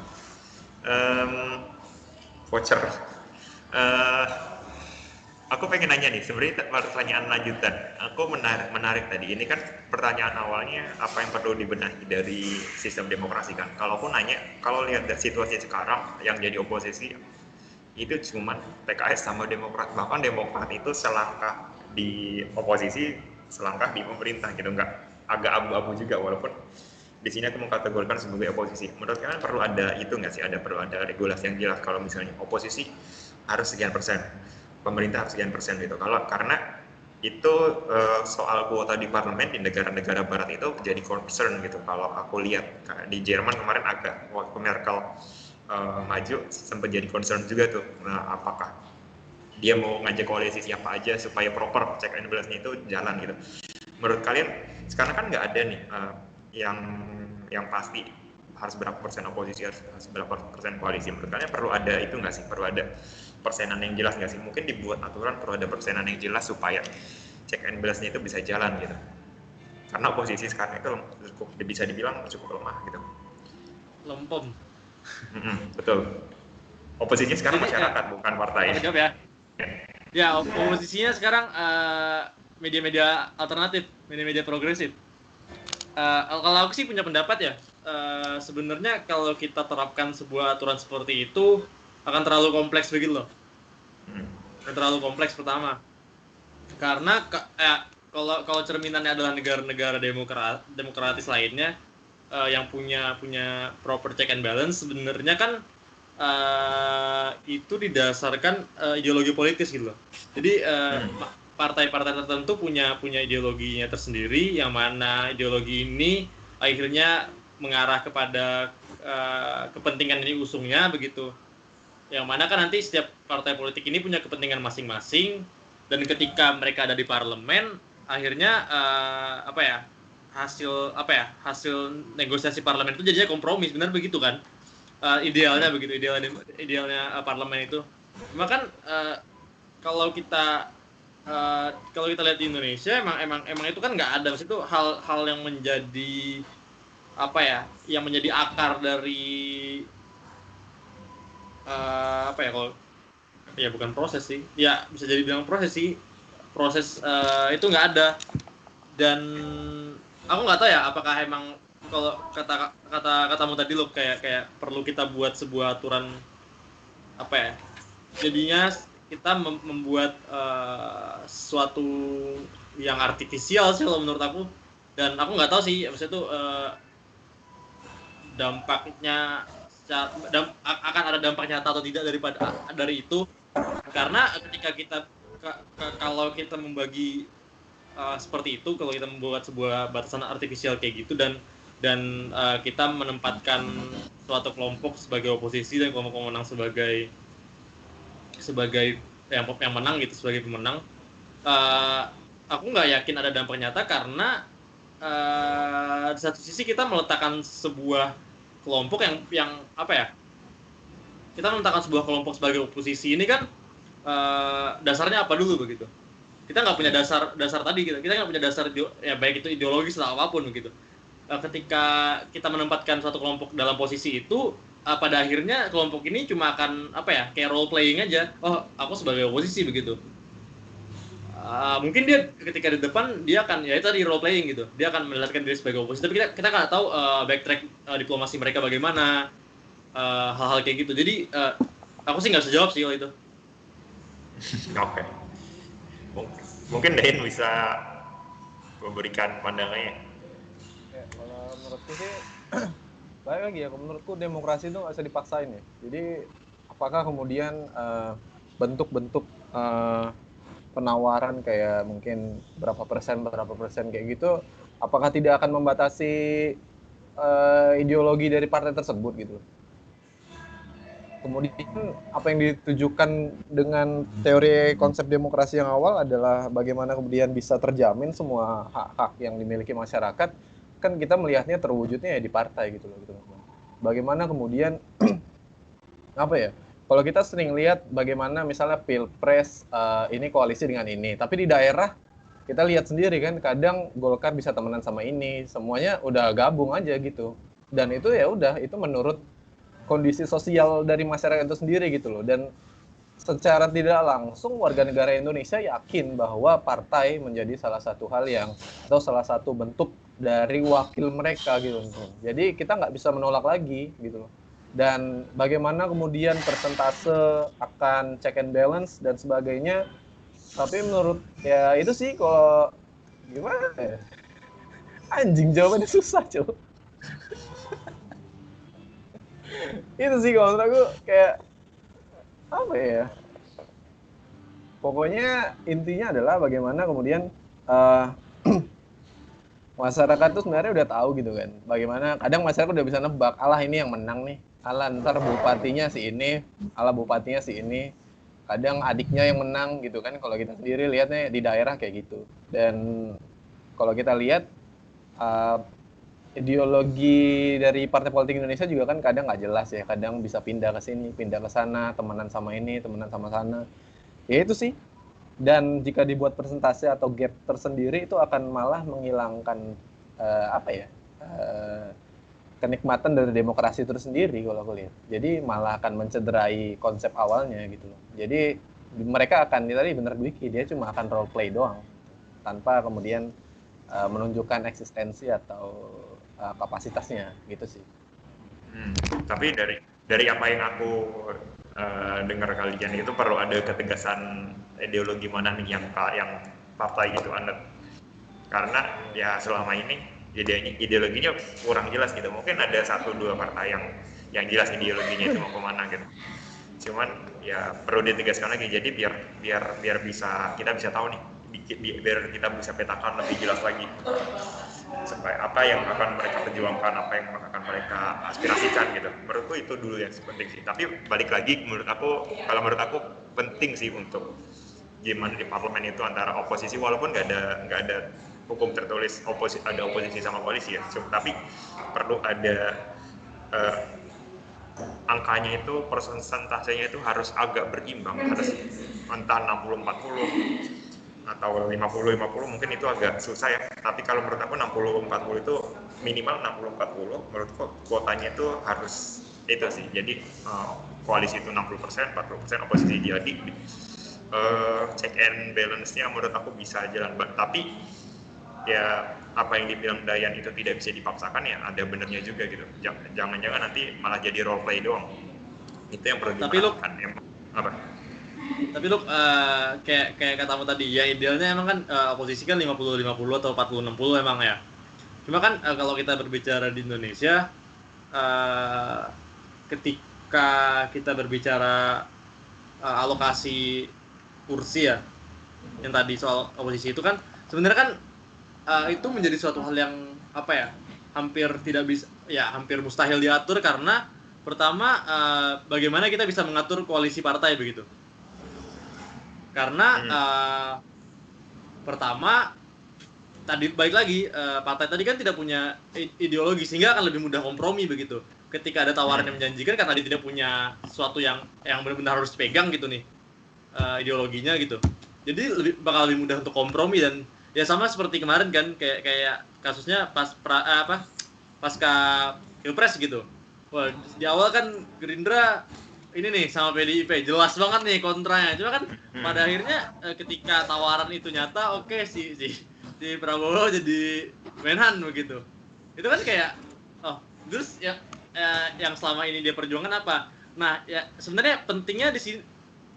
Voucher. Aku pengen nanya nih, sebenarnya pertanyaan lanjutan. Aku menarik tadi. Ini kan pertanyaan awalnya apa yang perlu dibenahi dari sistem demokrasi kan. Kalau aku nanya, kalau lihat situasi sekarang yang jadi oposisi itu cuman PKS sama Demokrat. Bahkan Demokrat itu selangkah di oposisi, selangkah di pemerintah gitu, nggak agak abu-abu juga walaupun di sini aku mengkategorikan sebagai oposisi. Menurut kalian perlu ada itu nggak sih? Perlu ada regulasi yang jelas kalau misalnya oposisi harus sekian persen, pemerintah harus sekian persen gitu. Karena itu soal kuota di parlemen di negara-negara barat itu jadi concern gitu. Kalau aku lihat di Jerman kemarin agak waktu Merkel maju sempat jadi concern juga tuh. Nah, apakah dia mau ngajak koalisi siapa aja supaya proper check and balance-nya itu jalan gitu. Menurut kalian sekarang kan nggak ada nih yang pasti harus berapa persen oposisi, harus berapa persen koalisi. Menurut kalian perlu ada itu nggak sih? Perlu ada persenan yang jelas nggak sih? Mungkin dibuat aturan perlu ada persenan yang jelas supaya check and balance-nya itu bisa jalan gitu. Karena oposisi sekarang itu cukup bisa dibilang cukup lemah gitu. Lempem. Betul. Oposisinya sekarang masyarakat bukan partai. Jawab ya. Ya, oposisinya sekarang media-media alternatif, media-media progresif. Kalau aku sih punya pendapat ya, sebenarnya kalau kita terapkan sebuah aturan seperti itu akan terlalu kompleks begitu loh. Akan terlalu kompleks pertama. Karena kalau cerminannya adalah negara-negara demokratis lainnya yang punya proper check and balance, sebenarnya kan itu didasarkan ideologi politis gitu loh. Jadi partai-partai tertentu punya ideologinya tersendiri, yang mana ideologi ini akhirnya mengarah kepada kepentingan yang diusungnya begitu. Yang mana kan nanti setiap partai politik ini punya kepentingan masing-masing, dan ketika mereka ada di parlemen, akhirnya hasil negosiasi parlemen itu jadinya kompromi, benar begitu kan? Idealnya begitu, idealnya parlemen itu. Cuma kan kalau kita lihat di Indonesia emang itu kan nggak ada, maksud itu hal yang menjadi yang menjadi akar dari kalau ya bukan proses sih, ya bisa jadi bilang proses itu nggak ada. Dan aku nggak tahu ya apakah emang kalau katamu tadi lo kayak perlu kita buat sebuah aturan jadinya kita membuat sesuatu yang artifisial sih kalau menurut aku. Dan aku nggak tahu sih maksudnya itu dampaknya akan ada dampak nyata atau tidak dari itu. Karena ketika kita kalau kita membagi seperti itu, kalau kita membuat sebuah batasan artifisial kayak gitu dan dan kita menempatkan suatu kelompok sebagai oposisi dan kelompok pemenang sebagai yang menang gitu, sebagai pemenang. Aku nggak yakin ada dampak nyata karena di satu sisi kita meletakkan sebuah kelompok yang apa ya, kita meletakkan sebuah kelompok sebagai oposisi ini kan dasarnya apa dulu begitu. Kita nggak punya dasar tadi gitu. Kita nggak punya dasar ya baik itu ideologis atau apapun begitu. Ketika kita menempatkan suatu kelompok dalam posisi itu, pada akhirnya kelompok ini cuma akan apa ya, kayak role playing aja. Oh, aku sebagai oposisi begitu. Mungkin dia ketika di depan dia akan ya itu tadi role playing gitu. Dia akan melihatkan diri sebagai oposisi. Tapi kita nggak tahu backtrack diplomasi mereka bagaimana, hal-hal kayak gitu. Jadi aku sih nggak bisa jawab sih kalau itu. Oke. Mungkin Dain bisa memberikan pandangannya. Ya, kalau menurutku sih baik lagi ya, menurutku demokrasi itu nggak bisa dipaksain ya. Jadi apakah kemudian bentuk-bentuk penawaran kayak mungkin berapa persen kayak gitu, apakah tidak akan membatasi ideologi dari partai tersebut gitu. Kemudian apa yang ditujukan dengan teori konsep demokrasi yang awal adalah bagaimana kemudian bisa terjamin semua hak-hak yang dimiliki masyarakat, kan kita melihatnya terwujudnya ya di partai gitu loh gitu. Bagaimana kemudian apa ya? Kalau kita sering lihat bagaimana misalnya Pilpres ini koalisi dengan ini, tapi di daerah kita lihat sendiri kan kadang Golkar bisa temenan sama ini, semuanya udah gabung aja gitu. Dan itu ya udah, itu menurut kondisi sosial dari masyarakat itu sendiri gitu loh. Dan secara tidak langsung warga negara Indonesia yakin bahwa partai menjadi salah satu hal yang atau salah satu bentuk dari wakil mereka gitu. Jadi kita nggak bisa menolak lagi gitu loh. Dan bagaimana kemudian persentase akan check and balance dan sebagainya. Tapi menurut ya itu sih kalau gimana ya? Anjing, jawabannya susah coba. Itu sih kalau menurut aku kayak apa ya, pokoknya intinya adalah bagaimana kemudian masyarakat tuh sebenarnya udah tahu gitu kan, bagaimana kadang masyarakat udah bisa nebak, alah ini yang menang nih, alah ntar bupatinya si ini, alah bupatinya si ini, kadang adiknya yang menang gitu kan. Kalau kita sendiri lihatnya di daerah kayak gitu. Dan kalau kita lihat ideologi dari partai politik Indonesia juga kan kadang nggak jelas ya, kadang bisa pindah ke sini, pindah ke sana, temenan sama ini, temenan sama sana. Ya itu sih. Dan jika dibuat persentase atau gap tersendiri itu akan malah menghilangkan kenikmatan dari demokrasi itu sendiri kalau aku lihat. Jadi malah akan mencederai konsep awalnya gitu loh. Jadi mereka akan, tadi benar Dwiki, dia cuma akan role play doang tanpa kemudian menunjukkan eksistensi atau kapasitasnya gitu sih. Tapi dari apa yang aku dengar kalian itu perlu ada ketegasan ideologi mana nih yang partai itu anut. Karena ya selama ini ideologinya kurang jelas gitu. Mungkin ada 1-2 partai yang jelas ideologinya itu mau kemana gitu. Cuman ya perlu ditegaskan lagi. Jadi biar bisa kita bisa tahu nih, biar kita bisa petakan lebih jelas lagi supaya apa yang akan mereka perjuangkan, apa yang akan mereka aspirasikan gitu. Menurutku itu dulu yang penting sih. Tapi balik lagi kalau menurut aku penting sih untuk gimana di parlemen itu antara oposisi, walaupun nggak ada hukum tertulis ada oposisi sama koalisi ya. Tapi perlu ada angkanya itu, persentasenya itu harus agak berimbang, harus entah 60-40 atau 50-50, mungkin itu agak susah ya. Tapi kalau menurut aku 60-40 itu minimal 60-40, menurutku kuotanya itu harus itu sih. Jadi koalisi itu 60%, 40%, oposisi jadi check and balance-nya menurut aku bisa jalan. Tapi ya apa yang dibilang Dayan itu tidak bisa dipaksakan, ya ada benernya juga gitu. Jangan-jangan nanti malah jadi role play doang. Itu yang perlu diperhatikan. Tapi lu kayak katamu tadi ya, idealnya emang kan oposisi kan 50-50 atau 40-60 emang ya. Cuma kan kalau kita berbicara di Indonesia, ketika kita berbicara alokasi kursi ya, yang tadi soal oposisi itu kan sebenarnya kan itu menjadi suatu hal yang apa ya, hampir tidak bisa, ya hampir mustahil diatur karena pertama bagaimana kita bisa mengatur koalisi partai begitu. Karena pertama tadi baik lagi partai tadi kan tidak punya ideologi sehingga akan lebih mudah kompromi begitu. Ketika ada tawaran yang menjanjikan karena dia tidak punya sesuatu yang benar-benar harus dipegang gitu nih ideologinya gitu. Jadi bakal lebih mudah untuk kompromi dan ya sama seperti kemarin kan kayak kasusnya pasca Pilpres gitu. Wah, di awal kan Gerindra ini nih sama PDIP jelas banget nih kontranya. Cuma kan pada akhirnya ketika tawaran itu nyata, oke si Prabowo jadi Menhan begitu. Itu kan kayak terus ya yang selama ini dia perjuangkan apa? Nah, ya sebenarnya pentingnya di sini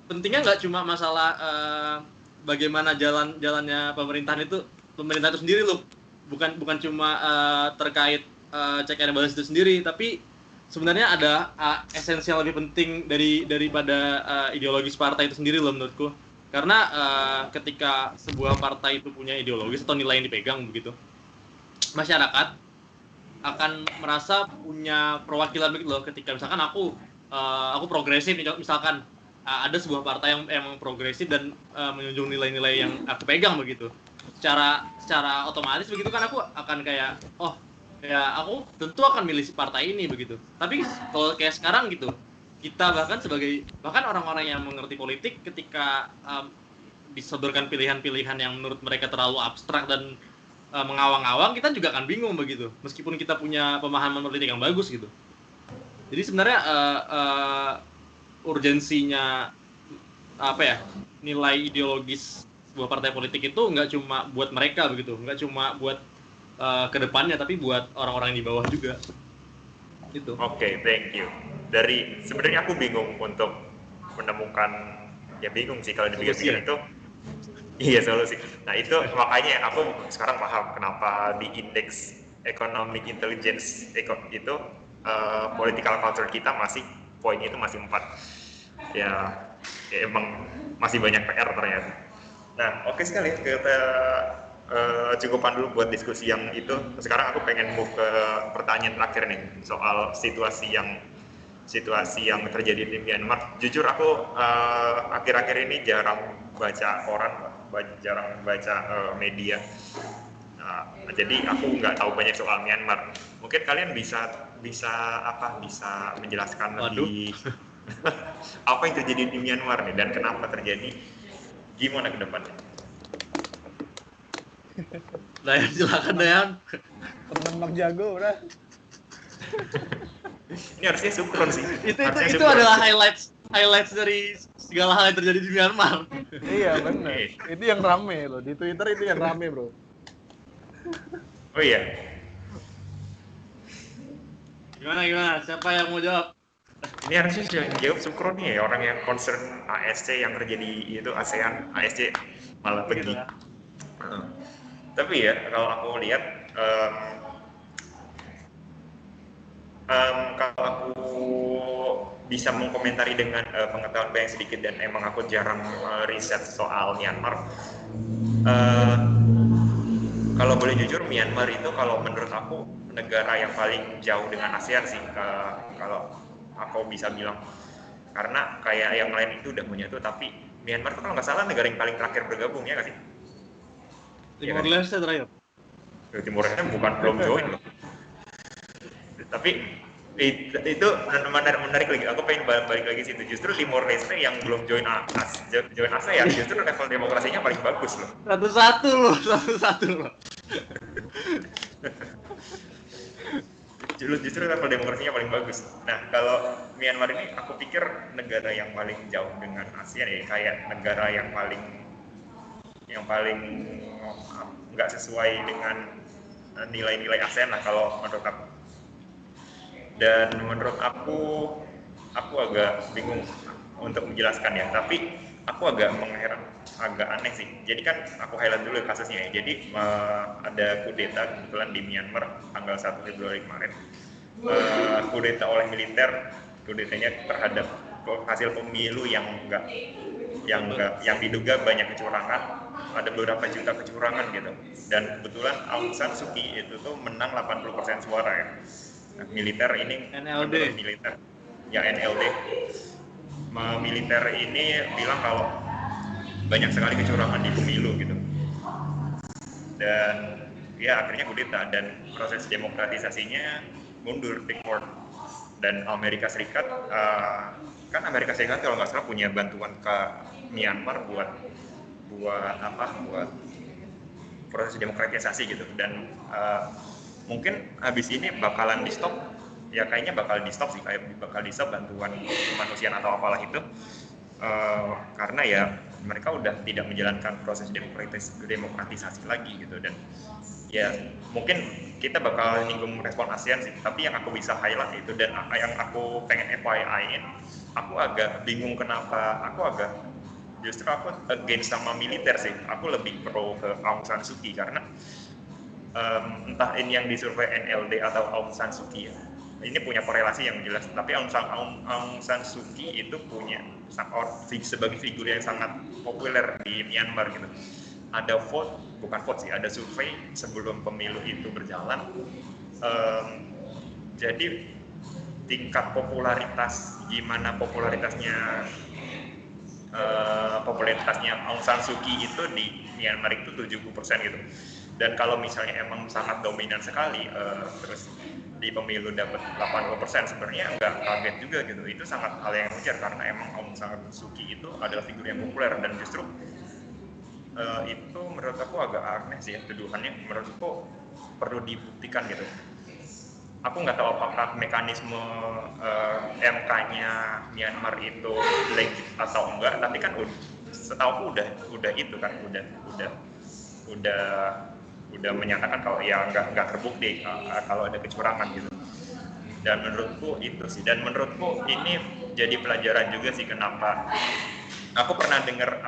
nggak cuma masalah bagaimana jalannya pemerintah itu sendiri loh. Bukan cuma terkait check and balance itu sendiri, tapi sebenarnya ada esensial lebih penting daripada ideologis partai itu sendiri loh menurutku. Karena ketika sebuah partai itu punya ideologis atau nilai yang dipegang begitu, masyarakat akan merasa punya perwakilan begitu loh. Ketika misalkan aku progresif, misalkan ada sebuah partai yang emang progresif dan menjunjung nilai-nilai yang aku pegang begitu, secara otomatis begitu kan aku akan kayak ya aku tentu akan milih si partai ini begitu. Tapi kalau kayak sekarang gitu, kita bahkan orang-orang yang mengerti politik ketika disodorkan pilihan-pilihan yang menurut mereka terlalu abstrak dan mengawang-awang, kita juga akan bingung begitu meskipun kita punya pemahaman politik yang bagus gitu. Jadi sebenarnya urgensinya nilai ideologis sebuah partai politik itu nggak cuma buat mereka begitu, nggak cuma buat kedepannya, tapi buat orang-orang yang di bawah juga. Itu. Oke, thank you. Sebenarnya aku bingung untuk menemukan, ya bingung sih kalau dipikir-pikir itu. Iya, solusi. Nah itu makanya aku sekarang paham kenapa di indeks economic intelligence itu political culture kita poinnya itu masih 4. Ya emang masih banyak PR ternyata. Nah oke sekali, kita cukupan dulu buat diskusi yang itu. Sekarang aku pengen move ke pertanyaan terakhir nih soal situasi yang terjadi di Myanmar. Jujur aku akhir-akhir ini jarang baca koran, jarang baca media. Nah, jadi aku nggak tahu banyak soal Myanmar. Mungkin kalian bisa menjelaskan lebih apa yang terjadi di Myanmar nih dan kenapa terjadi, gimana ke depannya? Dayan, silakan Dayan. Teman jago udah. Ini harusnya Sukron sih. Itu adalah highlights dari segala hal yang terjadi di Myanmar. Iya benar. Itu yang rame loh di Twitter, itu yang rame bro. Oh iya. Gimana? Siapa yang mau jawab? Ini harusnya jawab Sukron nih, orang yang concern ASC yang terjadi itu ASEAN, ASC malah pergi. Tapi ya kalau aku lihat kalau aku bisa mengkomentari dengan pengetahuan yang sedikit dan emang aku jarang riset soal Myanmar. Kalau boleh jujur, Myanmar itu kalau menurut aku negara yang paling jauh dengan ASEAN sih, kalau aku bisa bilang. Karena kayak yang lain itu udah menyatu, tapi Myanmar itu kalau nggak salah negara yang paling terakhir bergabung, ya nggak sih? Timor Leste terakhir. Timor Leste belum join loh. Tapi itu menarik lagi. Aku pengen balik lagi situ. Justru Timor Leste yang belum join ASEAN, justru level demokrasinya paling bagus loh. Satu-satu loh. Justru level demokrasinya paling bagus. Nah kalau Myanmar ini aku pikir negara yang paling jauh dengan ASEAN ya, kayak negara yang paling nggak sesuai dengan nilai-nilai ASEAN lah kalau menurut aku. Dan menurut aku agak bingung untuk menjelaskan ya, tapi aku agak aneh sih. Jadi kan aku highlight dulu kasusnya ya. Jadi ada kudeta kebetulan di Myanmar tanggal 1 Februari kemarin. Kudeta oleh militer, kudetanya terhadap hasil pemilu yang diduga banyak kecurangan. ada beberapa juta kecurangan gitu. Dan kebetulan Aung San Suu Kyi itu tuh menang 80% suara ya. Nah, militer ini NLD. menurut militer ya NLD militer ini bilang kalau banyak sekali kecurangan di pemilu gitu. Dan ya akhirnya kudeta dan proses demokratisasinya mundur di court. Dan Amerika Serikat kan Amerika Serikat kalau nggak salah punya bantuan ke Myanmar buat proses demokratisasi gitu. Dan mungkin habis ini bakalan di stop ya, kayaknya bakal di stop sih, kayak bakal di stop bantuan kemanusiaan atau apalah itu karena ya mereka udah tidak menjalankan proses demokratisasi lagi gitu. Dan ya mungkin kita bakal nyinggung respon ASEAN sih, tapi yang aku bisa highlight itu dan yang aku pengen FYI-in, aku agak bingung kenapa aku against sama militer sih. Aku lebih pro ke Aung San Suu Kyi karena entah ini yang disurvei NLD atau Aung San Suu Kyi ya, ini punya korelasi yang jelas. Tapi Aung San Suu Kyi itu punya sebagai figur yang sangat populer di Myanmar gitu. Ada ada survei sebelum pemilu itu berjalan. Jadi tingkat gimana popularitasnya Aung San Suu Kyi itu di Myanmar itu 70% gitu. Dan kalau misalnya emang sangat dominan sekali, terus di pemilu dapat 80%, sebenarnya nggak kaget juga gitu. Itu sangat hal yang wajar karena emang Aung San Suu Kyi itu adalah figur yang populer. Dan justru itu menurut aku agak aneh sih ya tuduhannya. Menurutku perlu dibuktikan gitu. Aku nggak tahu apakah mekanisme MK-nya Myanmar itu legit atau enggak, tapi kan setahu udah itu kan udah menyatakan kalau ya nggak terbukti kalau ada kecurangan gitu. Dan menurutku itu sih, dan menurutku ini jadi pelajaran juga sih kenapa aku pernah ingat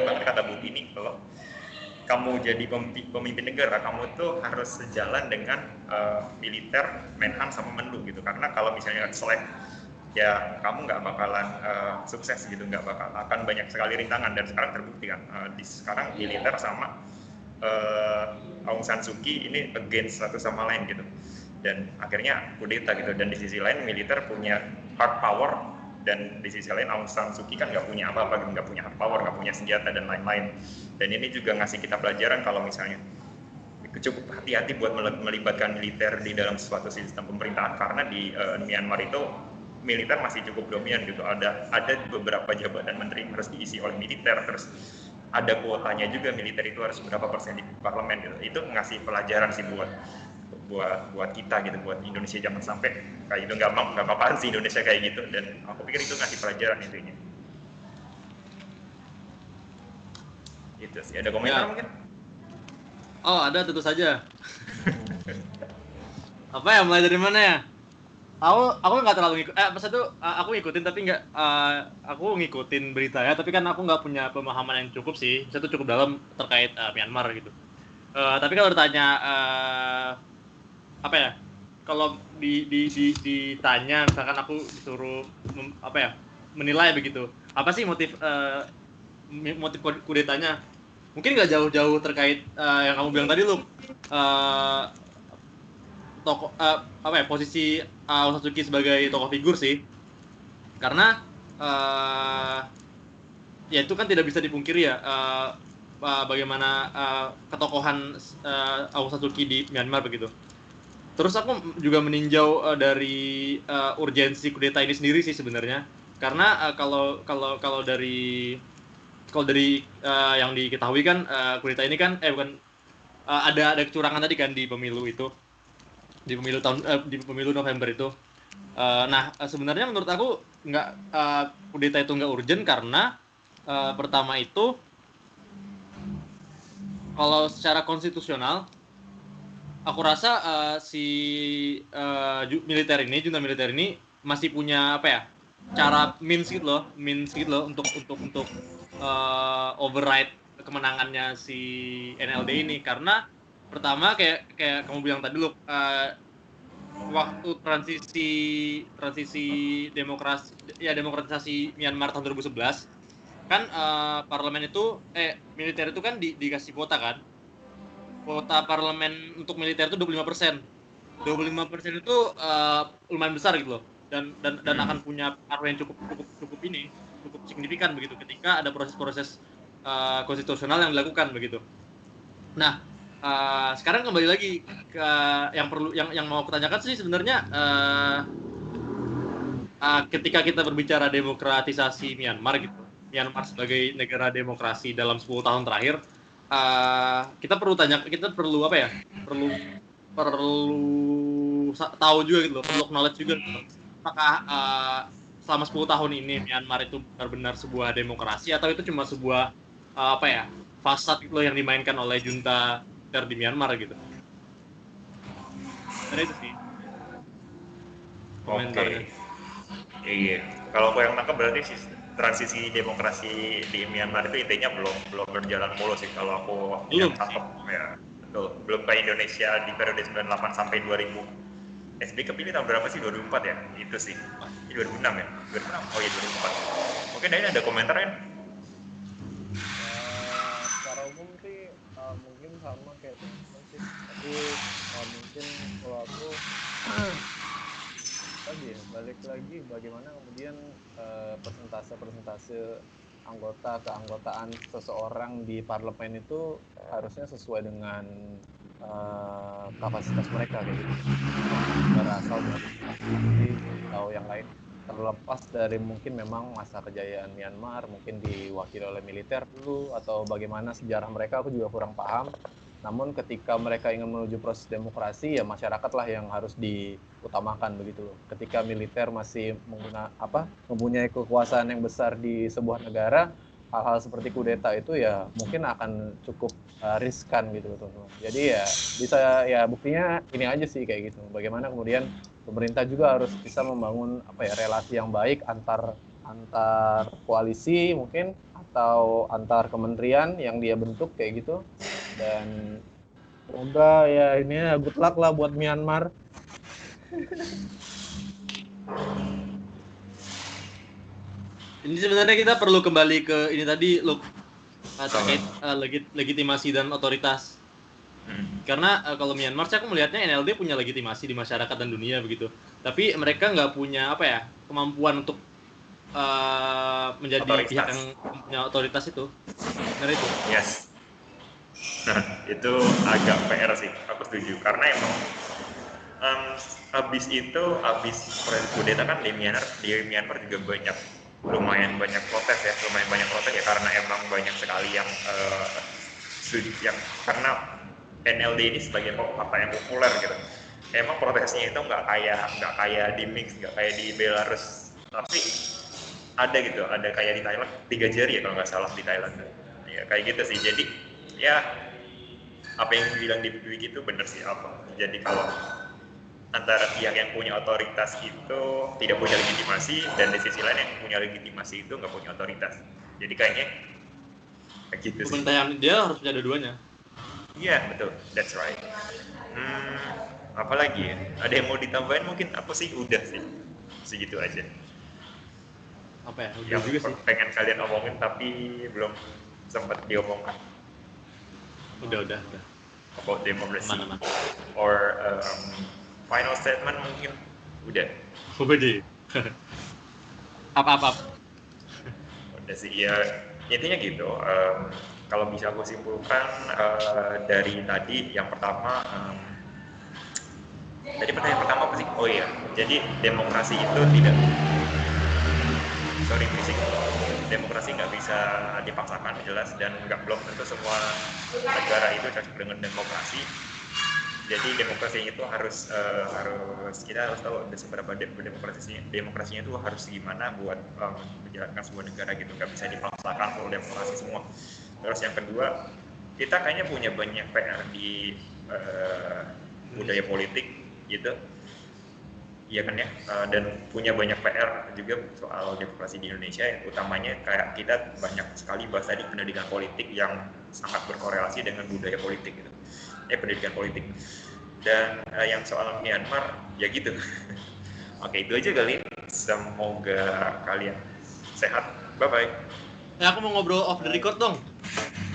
banget kata Bu Tini, kalau kamu jadi pemimpin negara, kamu tuh harus sejalan dengan militer, Menhan sama Menlu gitu. Karena kalau misalnya selek, ya kamu nggak bakalan sukses gitu, akan banyak sekali rintangan. Dan sekarang terbukti kan, sekarang militer sama Aung San Suu Kyi ini against satu sama lain gitu. Dan akhirnya kudeta gitu. Dan di sisi lain militer punya hard power, dan di sisi lain Aung San Suu Kyi kan nggak punya apa-apa, nggak punya hard power, nggak punya senjata dan lain-lain. Dan ini juga ngasih kita pelajaran kalau misalnya cukup hati-hati buat melibatkan militer di dalam suatu sistem pemerintahan, karena di Myanmar itu militer masih cukup dominan gitu. Ada beberapa jabatan menteri harus diisi oleh militer, terus ada kuotanya juga, militer itu harus berapa persen di parlemen gitu. Itu ngasih pelajaran sih buat kita gitu, buat Indonesia, jangan sampai kayak itu. Nggak apa-apaan sih Indonesia kayak gitu, dan aku pikir itu ngasih pelajaran intinya. Itu sih. Ada komentar Ya. mungkin? Oh, ada, tentu saja. Apa ya, mulai dari mana ya? Aku nggak terlalu masa itu aku ngikutin, tapi nggak aku ngikutin berita ya, tapi kan aku nggak punya pemahaman yang cukup sih. Saya tuh cukup dalam terkait Myanmar gitu. Tapi kalau ditanya apa ya? Kalau ditanya, misalkan aku disuruh menilai begitu. Apa sih motif kudetanya? Mungkin nggak jauh-jauh terkait yang kamu bilang tadi, lu posisi Aung San Suu Kyi sebagai tokoh figur sih. Karena ya itu kan tidak bisa dipungkiri ya, bagaimana ketokohan Aung San Suu Kyi di Myanmar begitu. Terus aku juga meninjau dari urgensi kudeta ini sendiri sih sebenarnya. Karena kalau dari yang diketahui kan, kudeta ini kan ada kecurangan tadi kan di pemilu itu, di pemilu November itu. Nah, sebenarnya menurut aku kudeta itu nggak urgent karena pertama itu, kalau secara konstitusional, aku rasa junta militer ini masih punya cara means gitu loh untuk override kemenangannya si NLD ini. Karena pertama kayak kamu bilang tadi loh, waktu transisi demokratisasi Myanmar tahun 2011 kan parlemen itu militer itu kan dikasih kuota kan. Kuota parlemen untuk militer itu 25%. 25% itu lumayan besar gitu loh. Dan akan punya pengaruh yang cukup signifikan begitu ketika ada proses-proses konstitusional yang dilakukan begitu. Nah, sekarang kembali lagi ke yang mau aku tanyakan sih sebenarnya ketika kita berbicara demokratisasi Myanmar gitu. Myanmar sebagai negara demokrasi dalam 10 tahun terakhir, kita perlu apa ya? Perlu tahu juga gitu loh, perlu knowledge juga gitu. Apakah selama 10 tahun ini Myanmar itu benar-benar sebuah demokrasi atau itu cuma sebuah apa ya? Fasad gitu loh yang dimainkan oleh junta di Myanmar gitu. Ada itu sih. Komentarnya. Iya. Kalau aku yang nangkep berarti transisi demokrasi di Myanmar itu intinya belum berjalan mulus sih kalau aku yang tangkep ya. Betul. Belum kayak Indonesia di periode 98 sampai 2000. SBY kepilih tahun berapa sih? 2004 ya? Itu sih. Ini 2006 ya? 2006? Oh iya 2004. Oke, Dain ada komentar kan? Secara umum sih mungkin sama kayak teman-teman sih. Tapi mungkin kalau aku tadi ya, balik lagi bagaimana kemudian persentase anggota keanggotaan seseorang di parlemen itu harusnya sesuai dengan kapasitas mereka kayak gitu. Berasal dari atau yang lain, terlepas dari mungkin memang masa kejayaan Myanmar mungkin diwakili oleh militer dulu atau bagaimana sejarah mereka aku juga kurang paham. Namun ketika mereka ingin menuju proses demokrasi ya masyarakatlah yang harus diutamakan begitu loh. Ketika militer masih mempunyai kekuasaan yang besar di sebuah negara, hal-hal seperti kudeta itu ya mungkin akan cukup riskan gitu loh teman-teman. Jadi ya bisa ya buktinya ini aja sih kayak gitu. Bagaimana kemudian pemerintah juga harus bisa membangun relasi yang baik antar koalisi mungkin atau antar kementerian yang dia bentuk kayak gitu. Dan semoga ya ini good luck lah buat Myanmar. Ini sebenarnya kita perlu kembali ke ini tadi loh terkait legitimasi dan otoritas. Karena kalau Myanmar saya melihatnya NLD punya legitimasi di masyarakat dan dunia begitu. Tapi mereka nggak punya kemampuan untuk menjadi pihak yang punya otoritas itu. Benar itu? Yes. Nah, itu agak PR sih, aku setuju. Karena emang abis proses kudeta kan di Myanmar juga lumayan banyak protes ya karena emang banyak sekali yang karena NLD ini sebagai partai yang populer gitu. Emang protesnya itu nggak kayak di Minsk, nggak kayak di Belarus, tapi ada kayak di Thailand 3 jari ya kalau nggak salah di Thailand ya kayak gitu sih. Jadi ya apa yang bilang di Dwi itu benar sih jadi kalau antara pihak yang punya otoritas itu tidak punya legitimasi dan di sisi lain yang punya legitimasi itu nggak punya otoritas, jadi kayaknya gitu sih. Pemerintahan dia harus punya dua-duanya. Iya betul, that's right. Apalagi ya, ada yang mau ditambahin mungkin? Apa sih udah sih segitu aja apa ya yang juga sih pengen kalian omongin tapi belum sempat diomongkan. Udah About democracy mana or final statement mungkin udah apa udah sih ya, intinya gitu. Kalau bisa aku simpulkan dari tadi yang pertama pertanyaan pertama apa sih? Oh iya, jadi demokrasi itu demokrasi nggak bisa dipaksakan jelas, dan belum tentu semua negara itu cocok dengan demokrasi. Jadi demokrasi itu kita harus tahu seberapa demokrasinya itu harus gimana buat menjalankan sebuah negara gitu, nggak bisa dipaksakan kalau demokrasi semua. Terus yang kedua, kita kayaknya punya banyak PR di budaya politik gitu. Iya kan ya, dan punya banyak PR juga soal demokrasi di Indonesia, utamanya kayak kita banyak sekali bahas tadi pendidikan politik yang sangat berkorelasi dengan budaya politik gitu, pendidikan politik. Dan yang soal Myanmar ya gitu. Oke, itu aja kali. Semoga kalian sehat. Bye bye. aku mau ngobrol off the record dong.